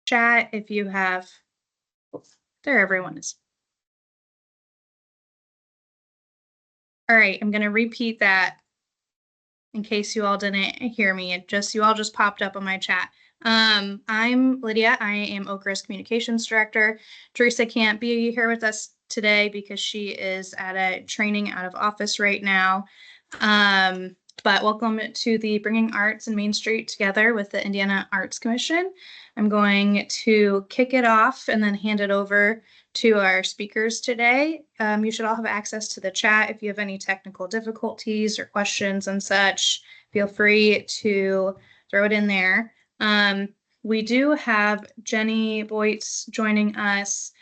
chat if you have, there everyone is. All right, I'm going to repeat that in case you all didn't hear me. You all just popped up on my chat. I'm Lydia. I am Okra's Communications Director. Teresa can't be here with us today because she is at a training out of office right now. But welcome to the Bringing Arts and Main Street Together with the Indiana Arts Commission. I'm going to kick it off and then hand it over to our speakers today. You should all have access to the chat. If you have any technical difficulties or questions and such, feel free to throw it in there. We do have Jenny Boytz joining us.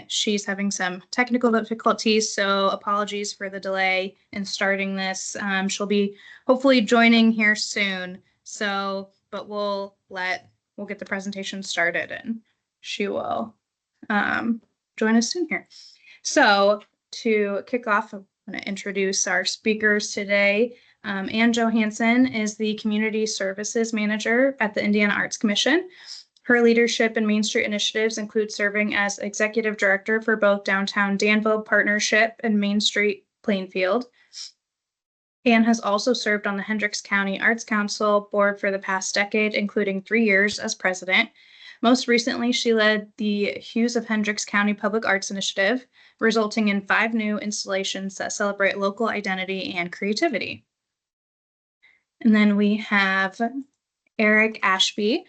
She's having some technical difficulties, so apologies for the delay in starting this. She'll be hopefully joining here soon. But we'll get the presentation started and she will join us soon here. So to kick off, I'm going to introduce our speakers today. Ann Johansson is the Community Services Manager at the Indiana Arts Commission. Her leadership in Main Street initiatives include serving as Executive Director for both Downtown Danville Partnership and Main Street Plainfield. Ann has also served on the Hendricks County Arts Council board for the past decade, including 3 years as president. Most recently, she led the Hughes of Hendricks County Public Arts Initiative, resulting in 5 new installations that celebrate local identity and creativity. And then we have Eric Ashby.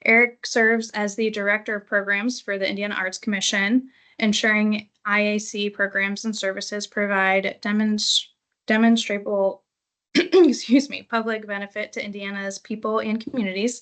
Eric serves as the Director of Programs for the Indiana Arts Commission, ensuring IAC programs and services provide demonstrable public benefit to Indiana's people and communities.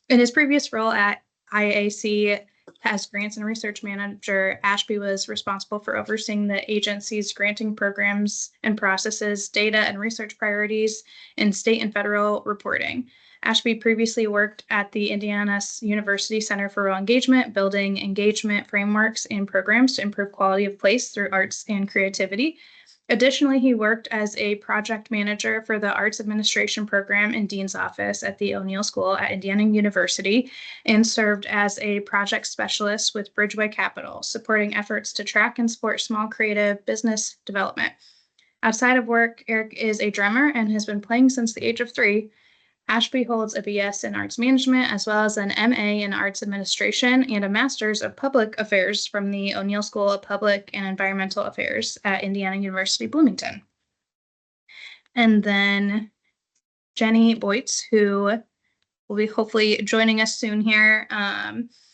In his previous role at IAC as Grants and Research Manager, Ashby was responsible for overseeing the agency's granting programs and processes, data and research priorities, and state and federal reporting. Ashby previously worked at the Indiana University Center for Rural Engagement, building engagement frameworks and programs to improve quality of place through arts and creativity. Additionally, he worked as a project manager for the Arts Administration Program in Dean's Office at the O'Neill School at Indiana University and served as a project specialist with Bridgeway Capital, supporting efforts to track and support small creative business development. Outside of work, Eric is a drummer and has been playing since the age of 3. Ashby holds a BS in Arts Management, as well as an MA in Arts Administration and a Master's of Public Affairs from the O'Neill School of Public and Environmental Affairs at Indiana University, Bloomington. And then Jenny Boytz, who will be hopefully joining us soon here.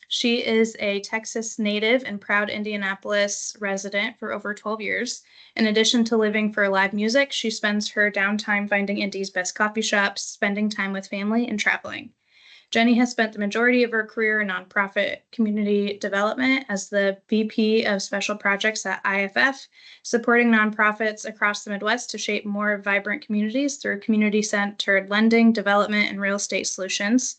She is a Texas native and proud Indianapolis resident for over 12 years. In addition to living for live music, she spends her downtime finding Indy's best coffee shops, spending time with family, and traveling. Jenny has spent the majority of her career in nonprofit community development as the VP of Special Projects at IFF, supporting nonprofits across the Midwest to shape more vibrant communities through community-centered lending, development, and real estate solutions.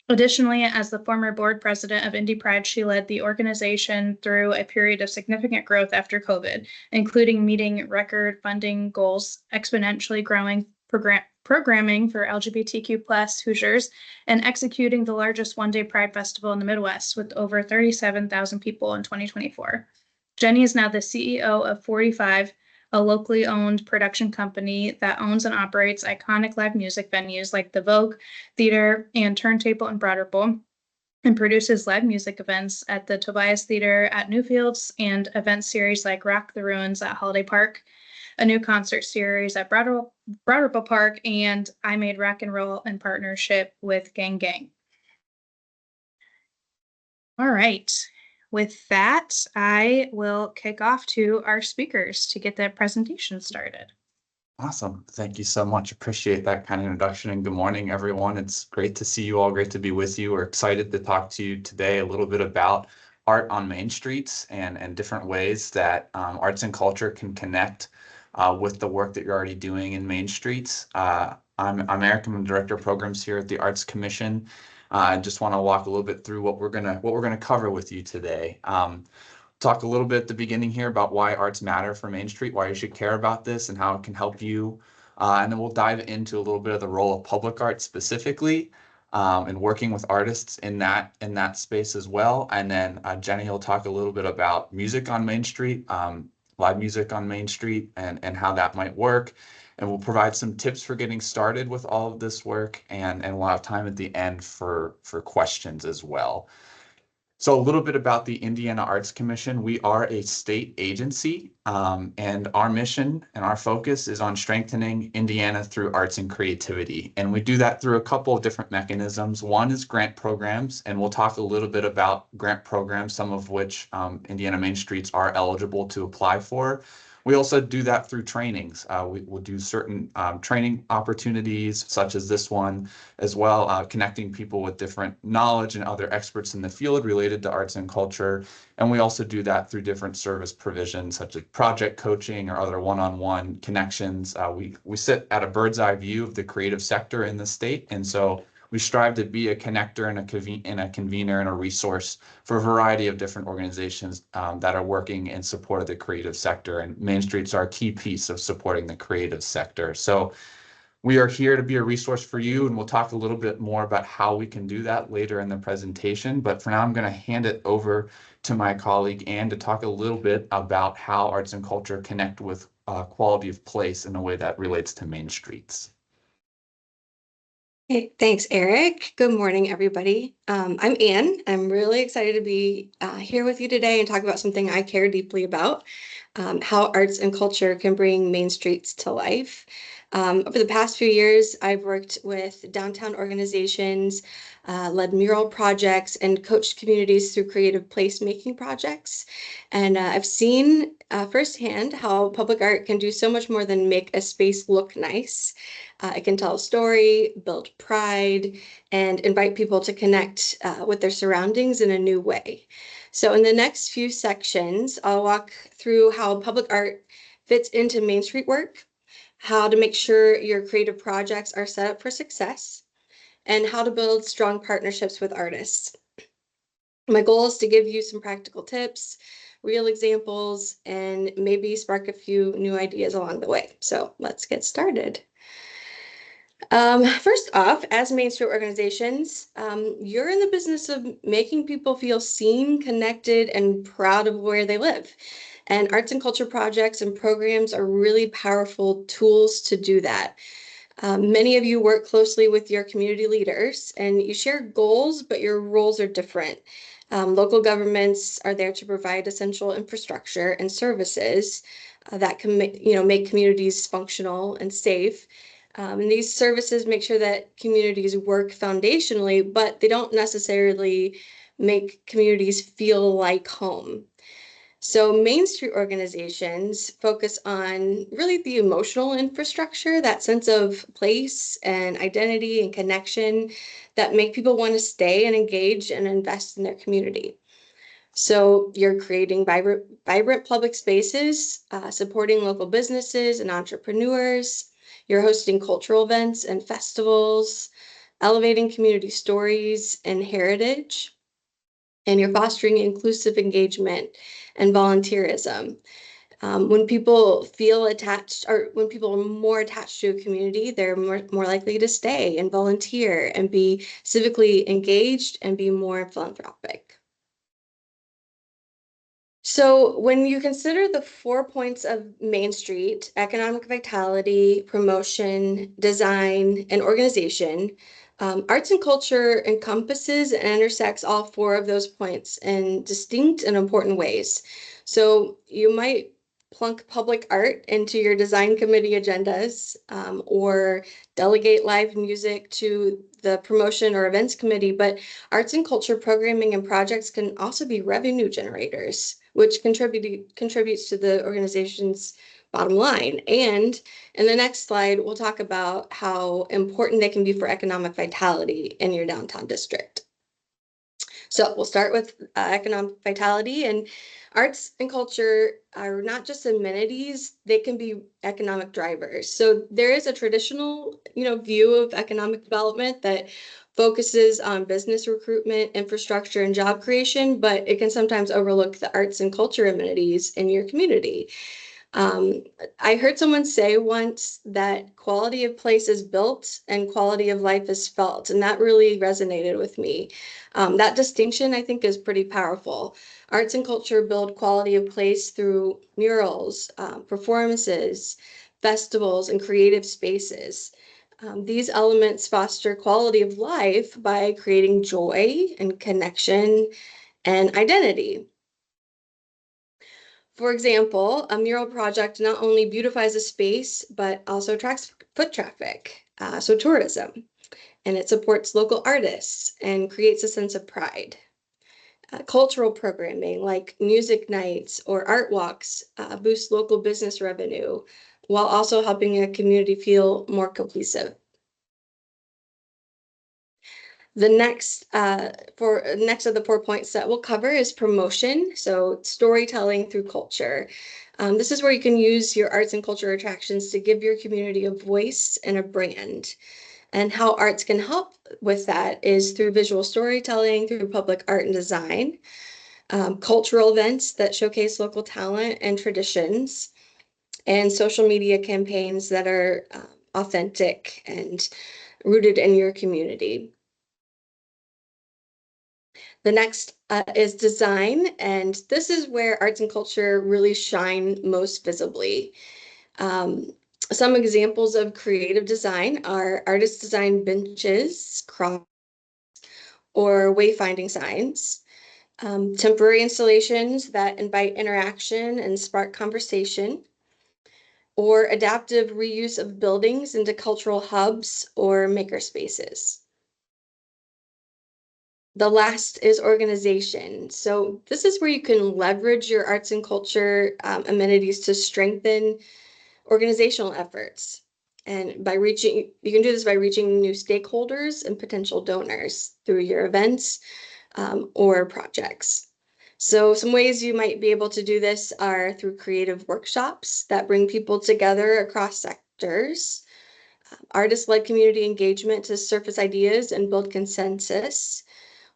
Additionally, as the former board president of Indy Pride, she led the organization through a period of significant growth after COVID, including meeting record funding goals, exponentially growing programming for LGBTQ+ Hoosiers, and executing the largest one-day Pride Festival in the Midwest with over 37,000 people in 2024. Jenny is now the CEO of 45, a locally owned production company that owns and operates iconic live music venues like the Vogue Theater and Turntable in Broad Ripple, and produces live music events at the Tobias Theater at Newfields and event series like Rock the Ruins at Holiday Park, a new concert series at Broad Ripple Park, and I Made Rock and Roll in partnership with Gang Gang. All right. With that, I will kick off to our speakers to get the presentation started. Awesome. Thank you so much. Appreciate that kind of introduction, and good morning, everyone. It's great to see you all. Great to be with you. We're excited to talk to you today a little bit about art on Main Streets and different ways that arts and culture can connect with the work that you're already doing in Main Streets. I'm Eric. I'm the Director of Programs here at the Arts Commission. I just want to walk a little bit through what we're gonna cover with you today. Talk a little bit at the beginning here about why arts matter for Main Street, why you should care about this, and how it can help you. And then we'll dive into a little bit of the role of public art specifically, and working with artists in that space as well. And then Jenny will talk a little bit about music on Main Street, live music on Main Street, and how that might work. And we'll provide some tips for getting started with all of this work, and we'll have time at the end for questions as well. So a little bit about the Indiana Arts Commission. We are a state agency, and our mission and our focus is on strengthening Indiana through arts and creativity. And we do that through a couple of different mechanisms. One is grant programs, and we'll talk a little bit about grant programs, some of which Indiana Main Streets are eligible to apply for. We also do that through trainings. We will do certain training opportunities, such as this one, as well, connecting people with different knowledge and other experts in the field related to arts and culture. And we also do that through different service provisions, such as project coaching or other one-on-one connections. We sit at a bird's eye view of the creative sector in the state. And so we strive to be a connector and a convener and a resource for a variety of different organizations that are working in support of the creative sector. And Main Street's our key piece of supporting the creative sector. So we are here to be a resource for you, and we'll talk a little bit more about how we can do that later in the presentation. But for now, I'm going to hand it over to my colleague, Anne, to talk a little bit about how arts and culture connect with quality of place in a way that relates to Main Streets. Hey, thanks, Eric. Good morning, everybody. I'm Anne. I'm really excited to be here with you today and talk about something I care deeply about, how arts and culture can bring Main Streets to life. Over the past few years, I've worked with downtown organizations, led mural projects, and coached communities through creative placemaking projects. And I've seen firsthand how public art can do so much more than make a space look nice. It can tell a story, build pride, and invite people to connect with their surroundings in a new way. So in the next few sections, I'll walk through how public art fits into Main Street work, how to make sure your creative projects are set up for success, and how to build strong partnerships with artists. My goal is to give you some practical tips, real examples, and maybe spark a few new ideas along the way. So let's get started. First off, as Main Street organizations, you're in the business of making people feel seen, connected, and proud of where they live. And arts and culture projects and programs are really powerful tools to do that. Many of you work closely with your community leaders and you share goals, but your roles are different. Local governments are there to provide essential infrastructure and services that can make communities functional and safe. And these services make sure that communities work foundationally, but they don't necessarily make communities feel like home. So Main Street organizations focus on really the emotional infrastructure, that sense of place and identity and connection that make people want to stay and engage and invest in their community. So you're creating vibrant public spaces, supporting local businesses and entrepreneurs. You're hosting cultural events and festivals, elevating community stories and heritage, and you're fostering inclusive engagement and volunteerism. When people feel attached, or when people are more attached to a community, they're more likely to stay and volunteer and be civically engaged and be more philanthropic. So when you consider the 4 points of Main Street: economic vitality, promotion, design, and organization, arts and culture encompasses and intersects all 4 of those points in distinct and important ways. So you might plunk public art into your design committee agendas, or delegate live music to the promotion or events committee, but arts and culture programming and projects can also be revenue generators, which contributes to the organization's bottom line. And in the next slide, we'll talk about how important they can be for economic vitality in your downtown district. So we'll start with economic vitality. And arts and culture are not just amenities, they can be economic drivers. So there is a traditional, view of economic development that focuses on business recruitment, infrastructure, and job creation, but it can sometimes overlook the arts and culture amenities in your community. I heard someone say once that quality of place is built and quality of life is felt, and that really resonated with me. That distinction, I think, is pretty powerful. Arts and culture build quality of place through murals, performances, festivals, and creative spaces. These elements foster quality of life by creating joy and connection and identity. For example, a mural project not only beautifies a space, but also attracts foot traffic, so tourism, and it supports local artists and creates a sense of pride. Cultural programming like music nights or art walks boost local business revenue while also helping a community feel more cohesive. The next next of the 4 points that we'll cover is promotion, so storytelling through culture. This is where you can use your arts and culture attractions to give your community a voice and a brand. And how arts can help with that is through visual storytelling, through public art and design, cultural events that showcase local talent and traditions, and social media campaigns that are authentic and rooted in your community. The next is design, and this is where arts and culture really shine most visibly. Some examples of creative design are artist design benches, cross, or wayfinding signs, temporary installations that invite interaction and spark conversation, or adaptive reuse of buildings into cultural hubs or maker spaces. The last is organization. So this is where you can leverage your arts and culture amenities to strengthen organizational efforts. And you can do this by reaching new stakeholders and potential donors through your events or projects. So some ways you might be able to do this are through creative workshops that bring people together across sectors, artist-led community engagement to surface ideas and build consensus,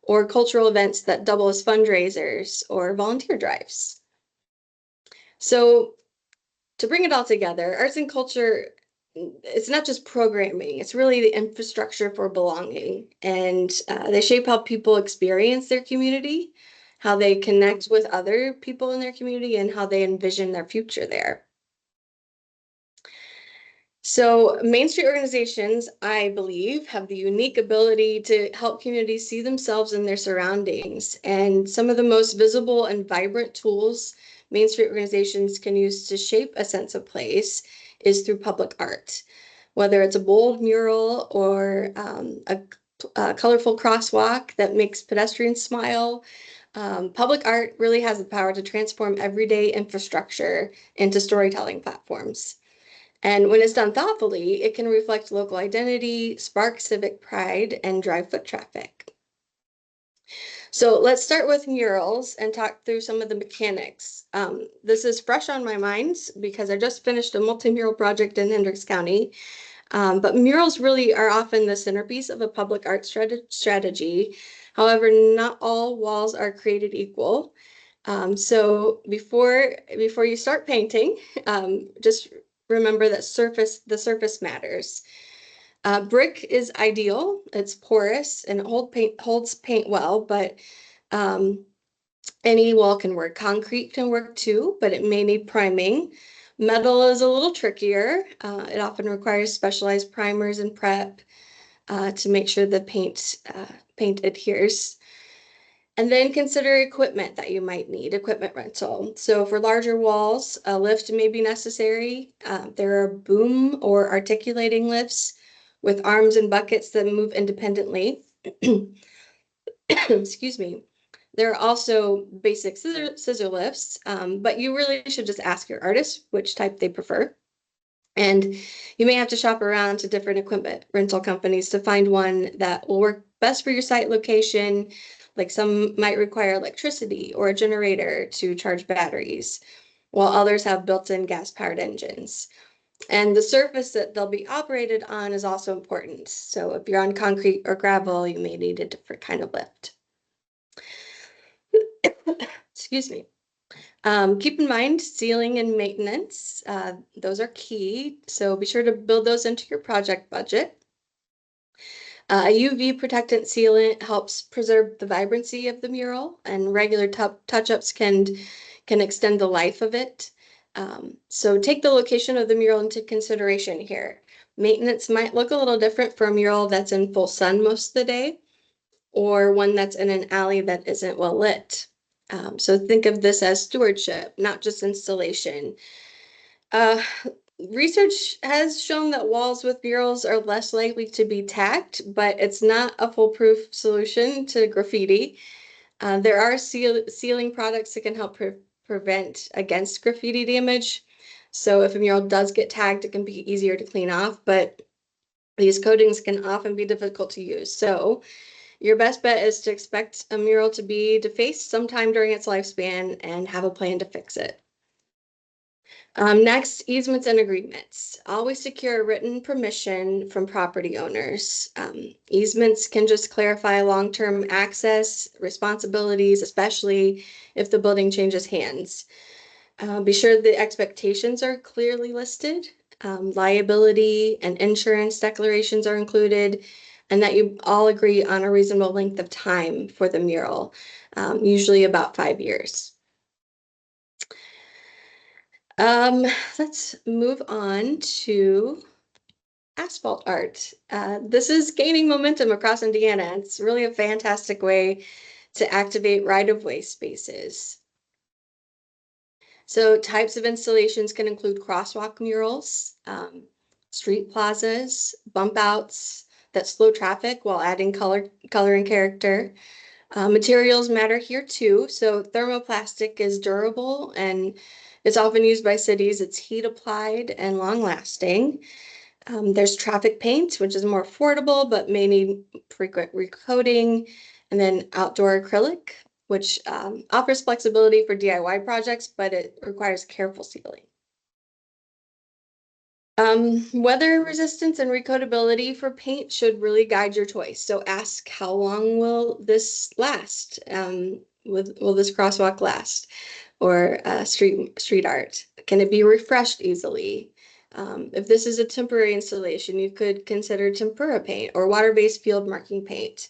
or cultural events that double as fundraisers or volunteer drives. So to bring it all together, arts and culture, it's not just programming, it's really the infrastructure for belonging. And they shape how people experience their community, how they connect with other people in their community, and how they envision their future there. So Main Street organizations, I believe, have the unique ability to help communities see themselves in their surroundings. And some of the most visible and vibrant tools Main Street organizations can use to shape a sense of place is through public art. Whether it's a bold mural or a colorful crosswalk that makes pedestrians smile, public art really has the power to transform everyday infrastructure into storytelling platforms. And when it's done thoughtfully, it can reflect local identity, spark civic pride, and drive foot traffic. So let's start with murals and talk through some of the mechanics. This is fresh on my mind because I just finished a multi-mural project in Hendricks County. But murals really are often the centerpiece of a public art strategy. However, not all walls are created equal. So before you start painting, just remember that the surface matters. Brick is ideal. It's porous and holds paint well, but any wall can work. Concrete can work too, but it may need priming. Metal is a little trickier. It often requires specialized primers and prep to make sure the paint adheres. And then consider equipment that you might need, equipment rental. So for larger walls, a lift may be necessary. There are boom or articulating lifts with arms and buckets that move independently. Excuse me. There are also basic scissor lifts, but you really should just ask your artist which type they prefer. And you may have to shop around to different equipment rental companies to find one that will work best for your site location. Like some might require electricity or a generator to charge batteries, while others have built-in gas-powered engines. And the surface that they'll be operated on is also important. So if you're on concrete or gravel, you may need a different kind of lift. Excuse me. Keep in mind sealing and maintenance, those are key. So be sure to build those into your project budget. A UV protectant sealant helps preserve the vibrancy of the mural, and regular touch-ups can extend the life of it. So take the location of the mural into consideration here. Maintenance might look a little different for a mural that's in full sun most of the day, or one that's in an alley that isn't well lit. So think of this as stewardship, not just installation. Uh, Research has shown that walls with murals are less likely to be tacked, but it's not a foolproof solution to graffiti. There are sealing products that can help prevent against graffiti damage. So if a mural does get tagged, it can be easier to clean off, but these coatings can often be difficult to use. So your best bet is to expect a mural to be defaced sometime during its lifespan and have a plan to fix it. Next, easements and agreements. Always secure written permission from property owners. Easements can just clarify long-term access, responsibilities, especially if the building changes hands. Be sure the expectations are clearly listed. Liability and insurance declarations are included, and that you all agree on a reasonable length of time for the mural, usually about 5 years. Let's move on to asphalt art. This is gaining momentum across Indiana. It's really a fantastic way to activate right-of-way spaces. So types of installations can include crosswalk murals, street plazas, bump outs that slow traffic while adding color and character. Materials matter here too. So thermoplastic is durable and it's often used by cities. It's heat applied and long lasting. There's traffic paint, which is more affordable but may need frequent recoating. And then outdoor acrylic, which offers flexibility for DIY projects, but it requires careful sealing. Weather resistance and recoatability for paint should really guide your choice. So ask, how long will this last? Will this crosswalk last? Or street art? Can it be refreshed easily? If this is a temporary installation, you could consider tempera paint or water-based field marking paint.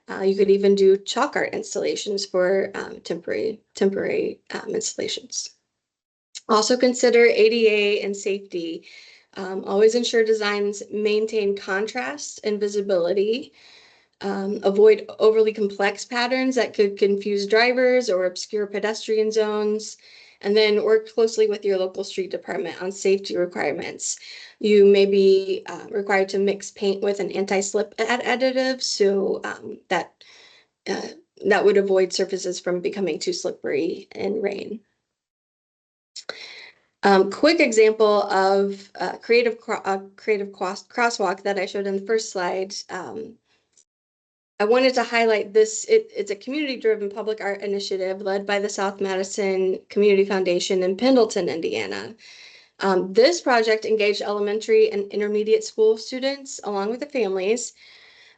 You could even do chalk art installations for temporary installations. Also consider ADA and safety. Always ensure designs maintain contrast and visibility. Avoid overly complex patterns that could confuse drivers or obscure pedestrian zones. And then work closely with your local street department on safety requirements. You may be required to mix paint with an anti-slip additive, so that would avoid surfaces from becoming too slippery in rain. Quick example of creative crosswalk that I showed in the first slide. I wanted to highlight this. It's a community-driven public art initiative led by the South Madison Community Foundation in Pendleton, Indiana. This project engaged elementary and intermediate school students, along with the families,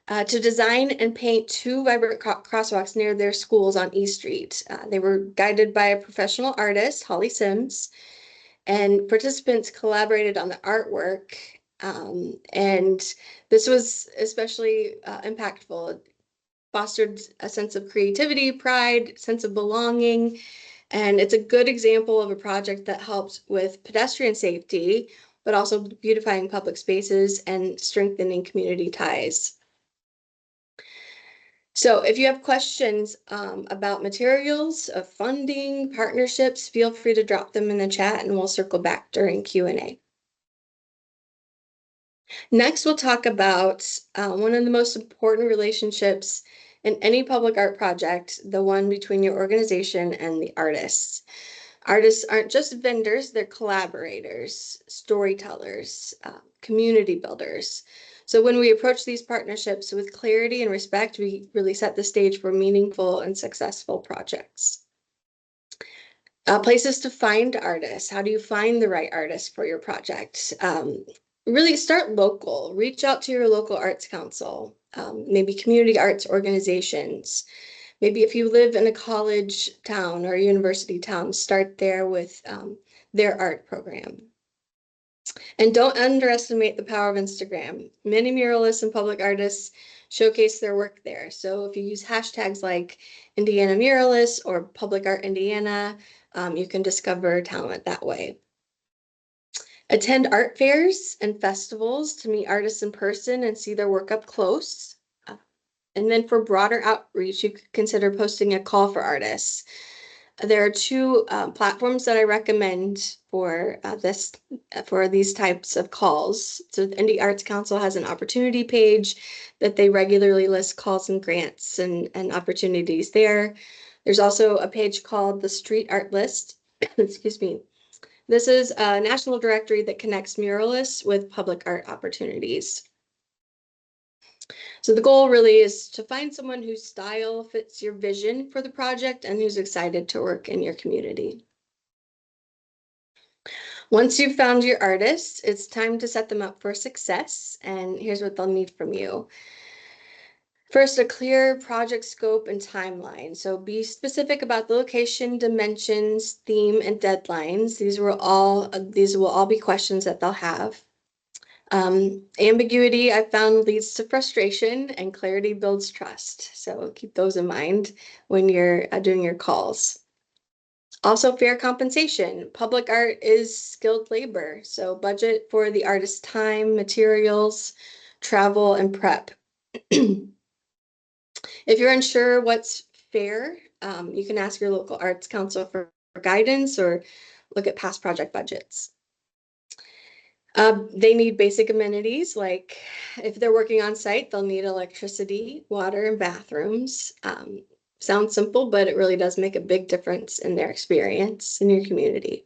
to design and paint 2 vibrant crosswalks near their schools on E Street. They were guided by a professional artist, Holly Sims, and participants collaborated on the artwork. And this was especially impactful. It fostered a sense of creativity, pride, sense of belonging, and it's a good example of a project that helps with pedestrian safety, but also beautifying public spaces and strengthening community ties. So if you have questions about materials, funding, partnerships, feel free to drop them in the chat and we'll circle back during Q&A. Next, we'll talk about one of the most important relationships in any public art project, the one between your organization and the artists. Artists aren't just vendors, they're collaborators, storytellers, community builders. So when we approach these partnerships with clarity and respect, we really set the stage for meaningful and successful projects. Places to find artists. How do you find the right artist for your project? Really start local. Reach out to your local arts council, maybe community arts organizations. Maybe if you live in a college town or university town, start there with their art program. And don't underestimate the power of Instagram. Many muralists and public artists showcase their work there. So if you use hashtags like Indiana Muralists or Public Art Indiana, you can discover talent that way. Attend art fairs and festivals to meet artists in person and see their work up close. And then for broader outreach, you could consider posting a call for artists. There are two platforms that I recommend for for these types of calls. So the Indie Arts Council has an opportunity page that they regularly list calls and grants and opportunities there. There's also a page called the Street Art List. Excuse me. This is a national directory that connects muralists with public art opportunities. So the goal really is to find someone whose style fits your vision for the project and who's excited to work in your community. Once you've found your artist, it's time to set them up for success. And here's what they'll need from you. First, a clear project scope and timeline. So be specific about the location, dimensions, theme, and deadlines. These will all be questions that they'll have. Ambiguity, I've found, leads to frustration, and clarity builds trust. So keep those in mind when you're doing your calls. Also, fair compensation. Public art is skilled labor, so budget for the artist's time, materials, travel, and prep. If you're unsure what's fair, you can ask your local arts council for guidance or look at past project budgets. They need basic amenities, like if they're working on site, they'll need electricity, water, and bathrooms. Sounds simple, but it really does make a big difference in their experience in your community.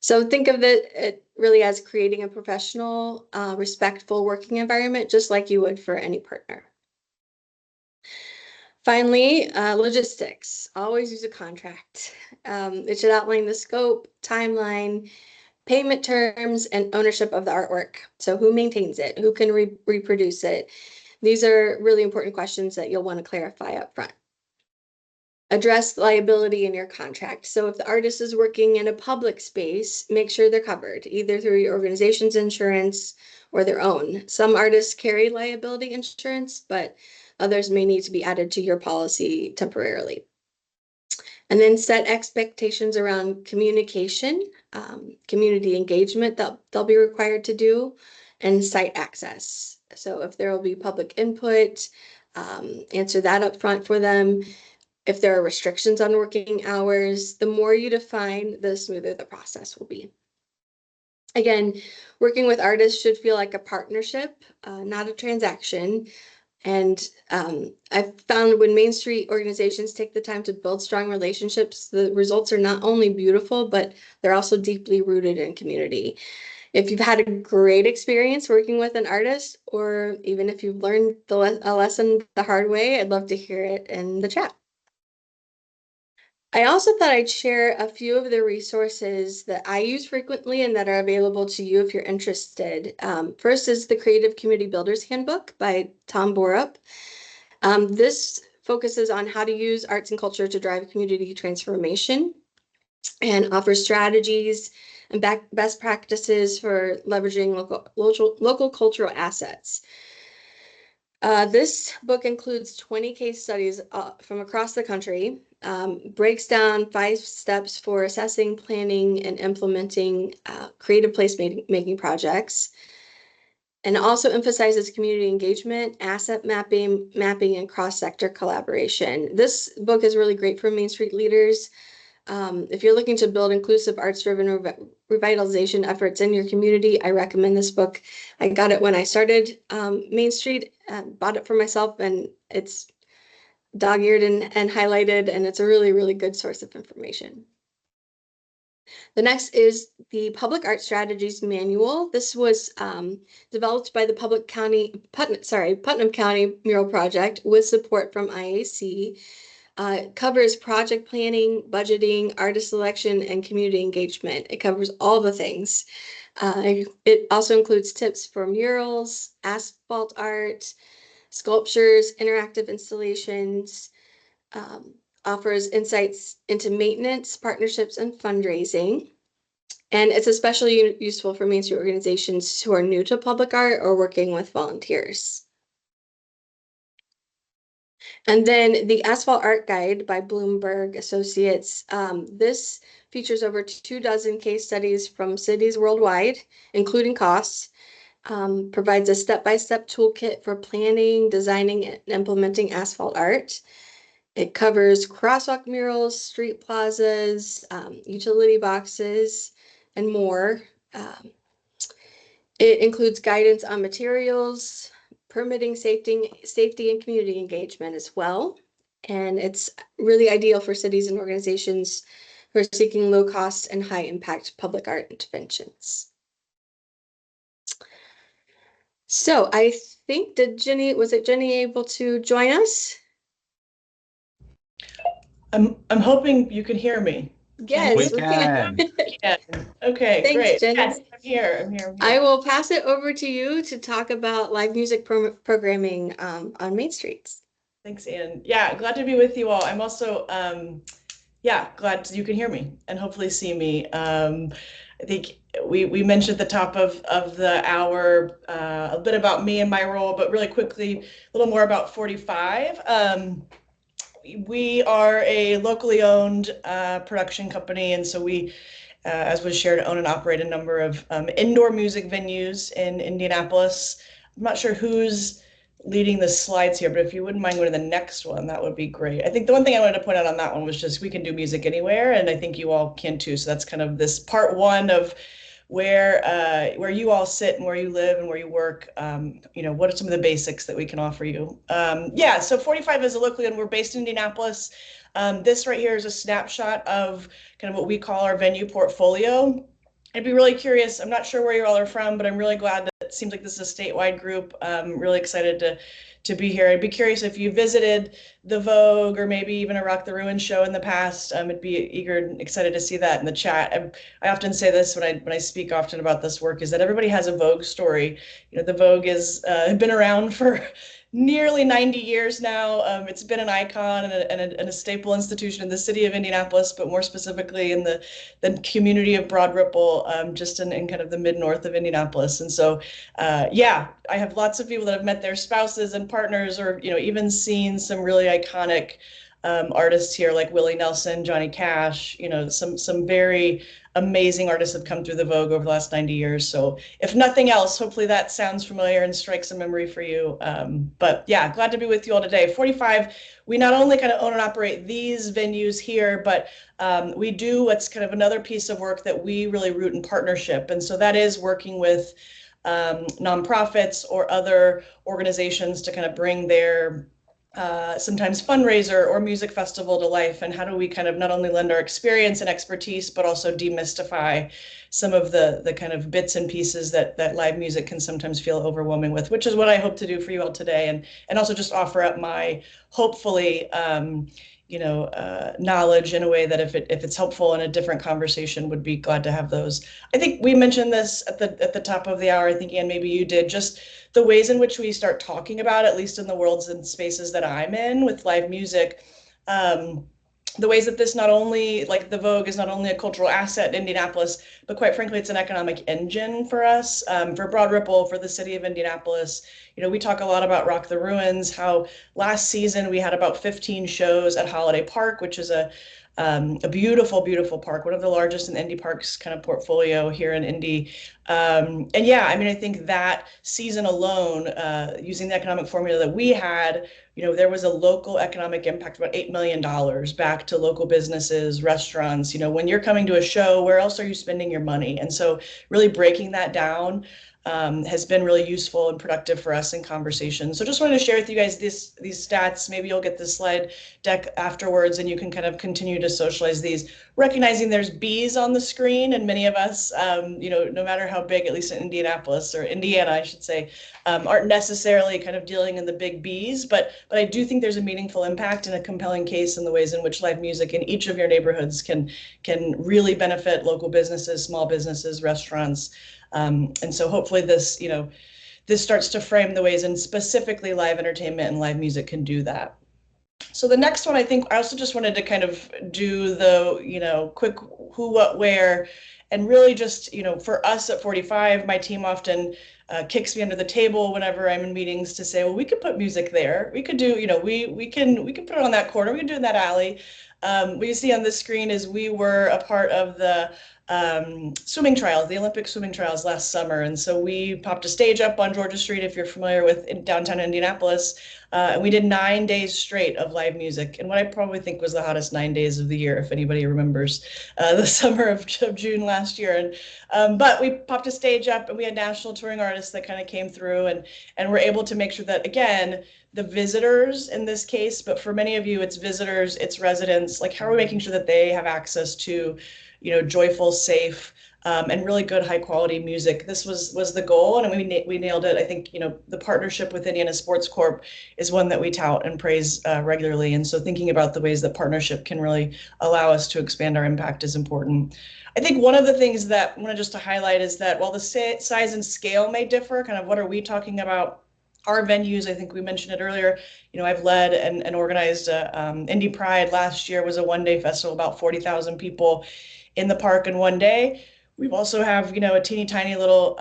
So think of it really as creating a professional, respectful working environment, just like you would for any partner. Finally, logistics. Always use a contract. It should outline the scope, timeline, payment terms, and ownership of the artwork. So who maintains it? Who can reproduce it? These are really important questions that you'll want to clarify up front. Address liability in your contract. So if the artist is working in a public space, make sure they're covered, either through your organization's insurance or their own. Some artists carry liability insurance, but others may need to be added to your policy temporarily. And then set expectations around communication, community engagement that they'll be required to do, and site access. So if there will be public input, answer that up front for them. If there are restrictions on working hours, the more you define, the smoother the process will be. Again, working with artists should feel like a partnership, not a transaction. And I've found when Main Street organizations take the time to build strong relationships, the results are not only beautiful, but they're also deeply rooted in community. If you've had a great experience working with an artist, or even if you've learned a lesson the hard way, I'd love to hear it in the chat. I also thought I'd share a few of the resources that I use frequently and that are available to you if you're interested. First is the Creative Community Builders Handbook by Tom Borup. This focuses on how to use arts and culture to drive community transformation and offers strategies and best practices for leveraging local cultural assets. This book includes 20 case studies from across the country, breaks down 5 steps for assessing, planning, and implementing creative placemaking projects, and also emphasizes community engagement, asset mapping, and cross-sector collaboration. This book is really great for Main Street leaders. If you're looking to build inclusive arts-driven revitalization efforts in your community, I recommend this book. I got it when I started Main Street, bought it for myself, and it's dog-eared and highlighted, and it's a really, really good source of information. The next is the Public Art Strategies Manual. This was developed by the Putnam County Mural Project with support from IAC. It covers project planning, budgeting, artist selection, and community engagement. It covers all the things. It also includes tips for murals, asphalt art, sculptures, interactive installations, offers insights into maintenance, partnerships, and fundraising. And it's especially useful for Main Street organizations who are new to public art or working with volunteers. And then the Asphalt Art Guide by Bloomberg Associates. This features over 24 case studies from cities worldwide, including costs, provides a step-by-step toolkit for planning, designing, and implementing asphalt art. It covers crosswalk murals, street plazas, utility boxes, and more. It includes guidance on materials, permitting, safety and community engagement as well. And it's really ideal for cities and organizations who are seeking low cost and high impact public art interventions. So I think, was Jenny able to join us? I'm hoping you can hear me. Yes, we can. Yeah. Okay, Thanks, great. Jenny. Yes, I'm here. I will pass it over to you to talk about live music programming on Main Streets. Thanks, Ann. Yeah, glad to be with you all. I'm also, glad you can hear me and hopefully see me. I think we mentioned at the top of the hour a bit about me and my role, but really quickly, a little more about 45. We are a locally owned production company, and so we, as was shared, own and operate a number of indoor music venues in Indianapolis. I'm not sure who's leading the slides here, but if you wouldn't mind going to the next one, that would be great. I think the one thing I wanted to point out on that one was just we can do music anywhere, and I think you all can too. So that's kind of this part one of where you all sit and where you live and where you work. What are some of the basics that we can offer you? So 45 is a locally owned, we're based in Indianapolis. This right here is a snapshot of kind of what we call our venue portfolio. I'd be really curious, I'm not sure where you all are from, but I'm really glad that it seems like this is a statewide group. I'm really excited to be here. I'd be curious if you visited the Vogue or maybe even a Rock the Ruins show in the past. I'd be eager and excited to see that in the chat. I often say this when I speak often about this work, is that everybody has a Vogue story. The Vogue is been around for nearly 90 years now. It's been an icon and a staple institution in the city of Indianapolis, but more specifically in the community of Broad Ripple, just in kind of the mid-north of Indianapolis. And so, I have lots of people that have met their spouses and partners, or even seen some really iconic artists here like Willie Nelson, Johnny Cash. Some very amazing artists have come through the Vogue over the last 90 years. So if nothing else, hopefully that sounds familiar and strikes a memory for you. But yeah, glad to be with you all today. 45, we not only kind of own and operate these venues here, but we do what's kind of another piece of work that we really root in partnership. And so that is working with nonprofits or other organizations to kind of bring their sometimes fundraiser or music festival to life, and how do we kind of not only lend our experience and expertise, but also demystify some of the kind of bits and pieces that live music can sometimes feel overwhelming with, which is what I hope to do for you all today, and also just offer up my hopefully knowledge in a way that if it's helpful in a different conversation, would be glad to have those. I think we mentioned this at the top of the hour. I think, Ann, maybe you did, just the ways in which we start talking about, at least in the worlds and spaces that I'm in with live music, the ways that this not only, like the Vogue, is not only a cultural asset in Indianapolis, but quite frankly, it's an economic engine for us, for Broad Ripple, for the city of Indianapolis. We talk a lot about Rock the Ruins, how last season we had about 15 shows at Holiday Park, which is a beautiful, beautiful park, one of the largest in Indy Park's kind of portfolio here in Indy. I think that season alone, using the economic formula that we had, there was a local economic impact, about $8 million back to local businesses, restaurants. When you're coming to a show, where else are you spending your money? And so really breaking that down has been really useful and productive for us in conversation. So just wanted to share with you guys these stats. Maybe you'll get the slide deck afterwards and you can kind of continue to socialize these, recognizing there's bees on the screen, and many of us, no matter how big, at least in Indianapolis, or Indiana, I should say, aren't necessarily kind of dealing in the big bees, but I do think there's a meaningful impact and a compelling case in the ways in which live music in each of your neighborhoods can really benefit local businesses, small businesses, restaurants. And so hopefully this starts to frame the ways in specifically live entertainment and live music can do that. So the next one, I think I also just wanted to kind of do the, quick who, what, where, and really just, for us at 45, my team often kicks me under the table whenever I'm in meetings to say, well, we could put music there. We could do, we can put it on that corner. We can do it in that alley. What you see on this screen is we were a part of the swimming trials, the Olympic swimming trials last summer. And so we popped a stage up on Georgia Street, if you're familiar with in downtown Indianapolis. And we did 9 days straight of live music. And what I probably think was the hottest 9 days of the year, if anybody remembers the summer of June last year. But we popped a stage up and we had national touring artists that kind of came through and were able to make sure that, again, the visitors in this case, but for many of you, it's visitors, it's residents, like how are we making sure that they have access to joyful, safe, and really good high quality music. This was the goal, and we nailed it. I think the partnership with Indiana Sports Corp is one that we tout and praise regularly. And so thinking about the ways that partnership can really allow us to expand our impact is important. I think one of the things that I want just to highlight is that while the size and scale may differ, kind of what are we talking about? Our venues, I think we mentioned it earlier, I've led and organized Indy Pride last year was a one-day festival, about 40,000 people in the park in one day. We've also have, a teeny tiny little,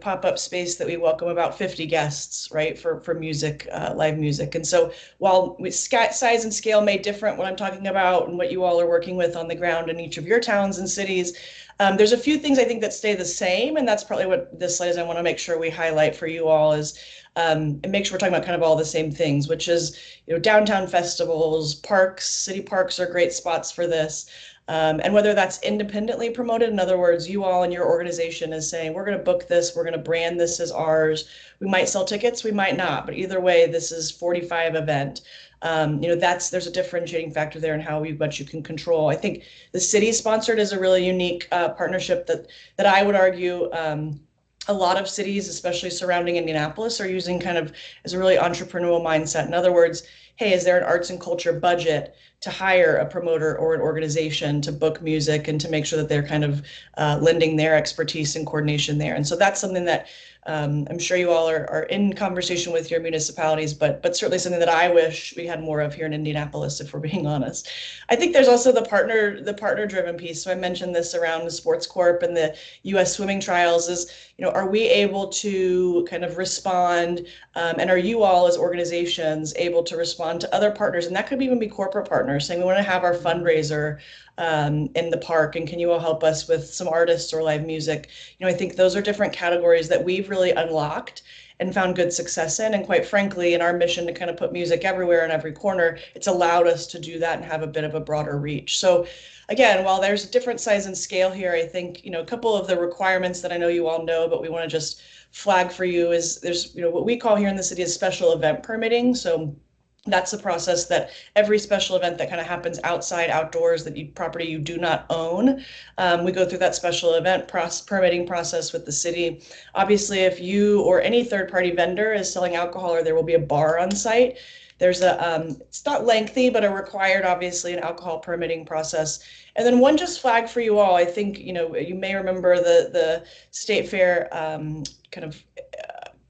pop-up space that we welcome about 50 guests, right, for music, live music. And so while size and scale may differ, what I'm talking about and what you all are working with on the ground in each of your towns and cities, there's a few things I think that stay the same. And that's probably what this slide is I want to make sure we highlight for you all is, and make sure we're talking about kind of all the same things, which is, downtown festivals, parks, city parks are great spots for this. And whether that's independently promoted, in other words, you all in your organization is saying, we're going to book this, we're going to brand this as ours. We might sell tickets, we might not, but either way, this is 45 event. There's a differentiating factor there in what you can control. I think the city sponsored is a really unique partnership that I would argue a lot of cities, especially surrounding Indianapolis, are using kind of as a really entrepreneurial mindset. In other words, hey, is there an arts and culture budget to hire a promoter or an organization to book music and to make sure that they're kind of lending their expertise and coordination there? And so that's something that I'm sure you all are in conversation with your municipalities, but certainly something that I wish we had more of here in Indianapolis, if we're being honest. I think there's also the partner-driven piece. So I mentioned this around the Sports Corp and the U.S. swimming trials is, are we able to kind of respond, and are you all as organizations able to respond to other partners? And that could even be corporate partners saying we want to have our fundraiser in the park, and can you all help us with some artists or live music? I think those are different categories that we've really unlocked and found good success in. And quite frankly, in our mission to kind of put music everywhere in every corner, it's allowed us to do that and have a bit of a broader reach. So again, while there's a different size and scale here, I think, a couple of the requirements that I know you all know, but we want to just flag for you is there's, what we call here in the city is special event permitting. So that's the process that every special event that kind of happens outdoors, that property you do not own, we go through that special event permitting process with the city. Obviously, if you or any third-party vendor is selling alcohol or there will be a bar on site, there's it's not lengthy, but a required, obviously, an alcohol permitting process. And then one just flag for you all, I think, you may remember the State Fair kind of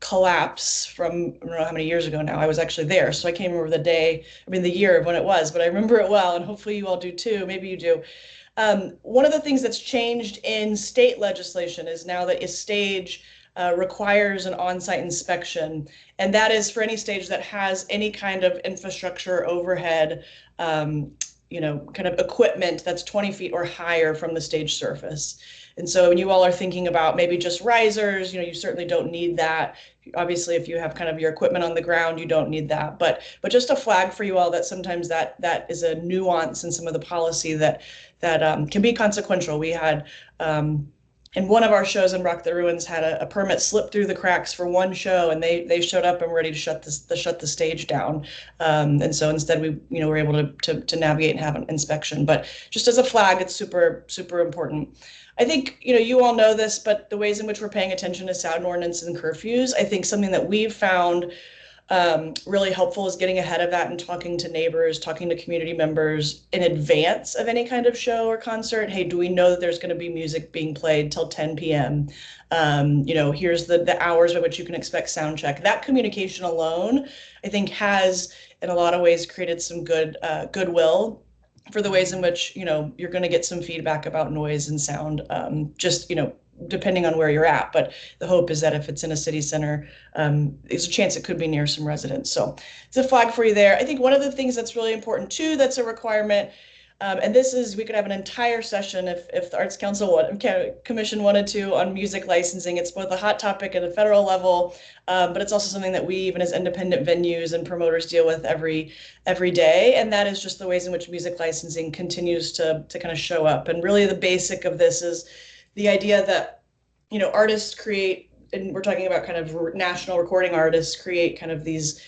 collapse from, I don't know how many years ago now. I was actually there, so I can't remember the year of when it was, but I remember it well, and hopefully you all do too. Maybe you do. One of the things that's changed in state legislation is now that a stage requires an on-site inspection, and that is for any stage that has any kind of infrastructure overhead, kind of equipment that's 20 feet or higher from the stage surface. And so when you all are thinking about maybe just risers, you certainly don't need that. Obviously, if you have kind of your equipment on the ground, you don't need that. But just a flag for you all that sometimes that is a nuance in some of the policy that can be consequential. We had in one of our shows in Rock the Ruins had a permit slip through the cracks for one show, and they showed up and were ready to shut the stage down. And so instead we were able to navigate and have an inspection. But just as a flag, it's super, super important. I think, you all know this, but the ways in which we're paying attention to sound ordinance and curfews, I think something that we've found really helpful is getting ahead of that and talking to neighbors, talking to community members in advance of any kind of show or concert. Hey, do we know that there's going to be music being played till 10 p.m.? Here's the hours by which you can expect sound check. That communication alone, I think, has in a lot of ways created some goodwill for the ways in which, you're going to get some feedback about noise and sound, depending on where you're at. But the hope is that if it's in a city center, there's a chance it could be near some residents. So it's a flag for you there. I think one of the things that's really important too, that's a requirement, and this is, we could have an entire session if the Arts Commission wanted to on music licensing. It's both a hot topic at a federal level, but it's also something that we, even as independent venues and promoters, deal with every day. And that is just the ways in which music licensing continues to kind of show up. And really the basic of this is the idea that, artists create, and we're talking about kind of national recording artists create kind of these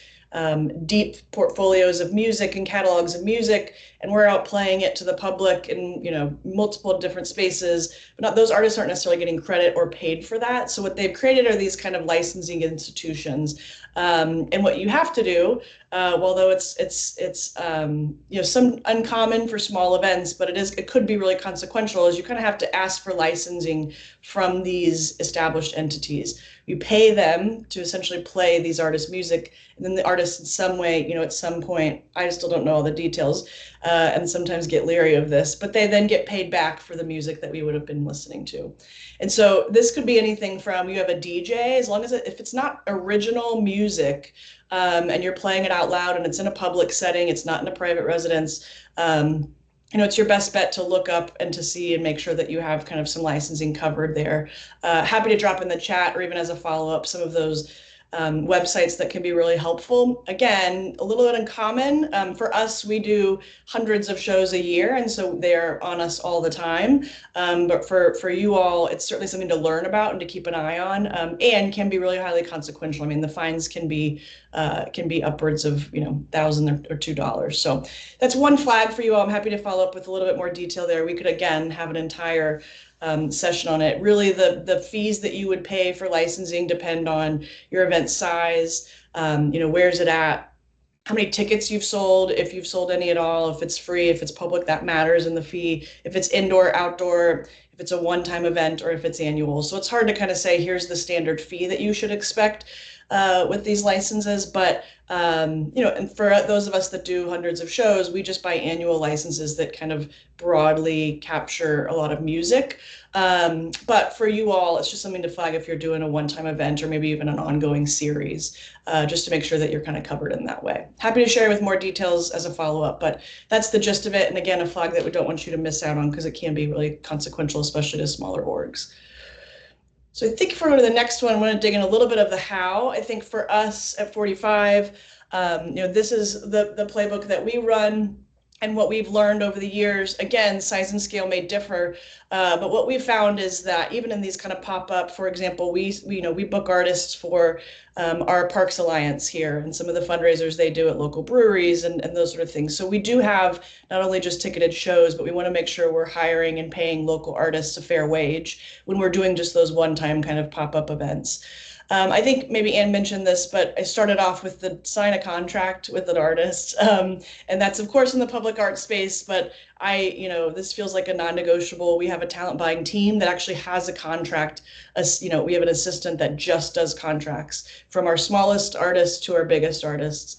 deep portfolios of music and catalogs of music, and we're out playing it to the public in multiple different spaces, but those artists aren't necessarily getting credit or paid for that. So what they've created are these kind of licensing institutions, and what you have to do, although it's some uncommon for small events, but it could be really consequential, is you kind of have to ask for licensing from these established entities. You pay them to essentially play these artists' music, and then the artists in some way, at some point, I still don't know all the details, and sometimes get leery of this, but they then get paid back for the music that we would have been listening to. And so this could be anything from, you have a DJ, as long as if it's not original music, and you're playing it out loud and it's in a public setting, it's not in a private residence, it's your best bet to look up and to see and make sure that you have kind of some licensing covered there. Happy to drop in the chat or even as a follow-up some of those websites that can be really helpful. Again, a little bit uncommon. For us, we do hundreds of shows a year, and so they're on us all the time. But for you all, it's certainly something to learn about and to keep an eye on, and can be really highly consequential. I mean, the fines can be upwards of $1,000 or $2. So that's one flag for you all. I'm happy to follow up with a little bit more detail there. We could again have an entire session on it. Really, the fees that you would pay for licensing depend on your event size, where's it at, how many tickets you've sold, if you've sold any at all, if it's free, if it's public, that matters in the fee, if it's indoor, outdoor, if it's a one-time event, or if it's annual. So it's hard to kind of say, here's the standard fee that you should expect with these licenses, but and for those of us that do hundreds of shows, we just buy annual licenses that kind of broadly capture a lot of music. But for you all, it's just something to flag if you're doing a one-time event or maybe even an ongoing series, just to make sure that you're kind of covered in that way. Happy to share with more details as a follow-up, but that's the gist of it. And again, a flag that we don't want you to miss out on because it can be really consequential, especially to smaller orgs. So I think if we go to the next one, I want to dig in a little bit of the how. I think for us at 45, this is the playbook that we run and what we've learned over the years. Again, size and scale may differ, but what we found is that even in these kind of pop-up, for example, we book artists for our Parks Alliance here and some of the fundraisers they do at local breweries and those sort of things. So we do have not only just ticketed shows, but we want to make sure we're hiring and paying local artists a fair wage when we're doing just those one-time kind of pop-up events. I think maybe Ann mentioned this, but I started off with the sign a contract with an artist. And that's of course in the public art space, but this feels like a non-negotiable. We have a talent buying team that actually has a contract. We have an assistant that just does contracts from our smallest artists to our biggest artists.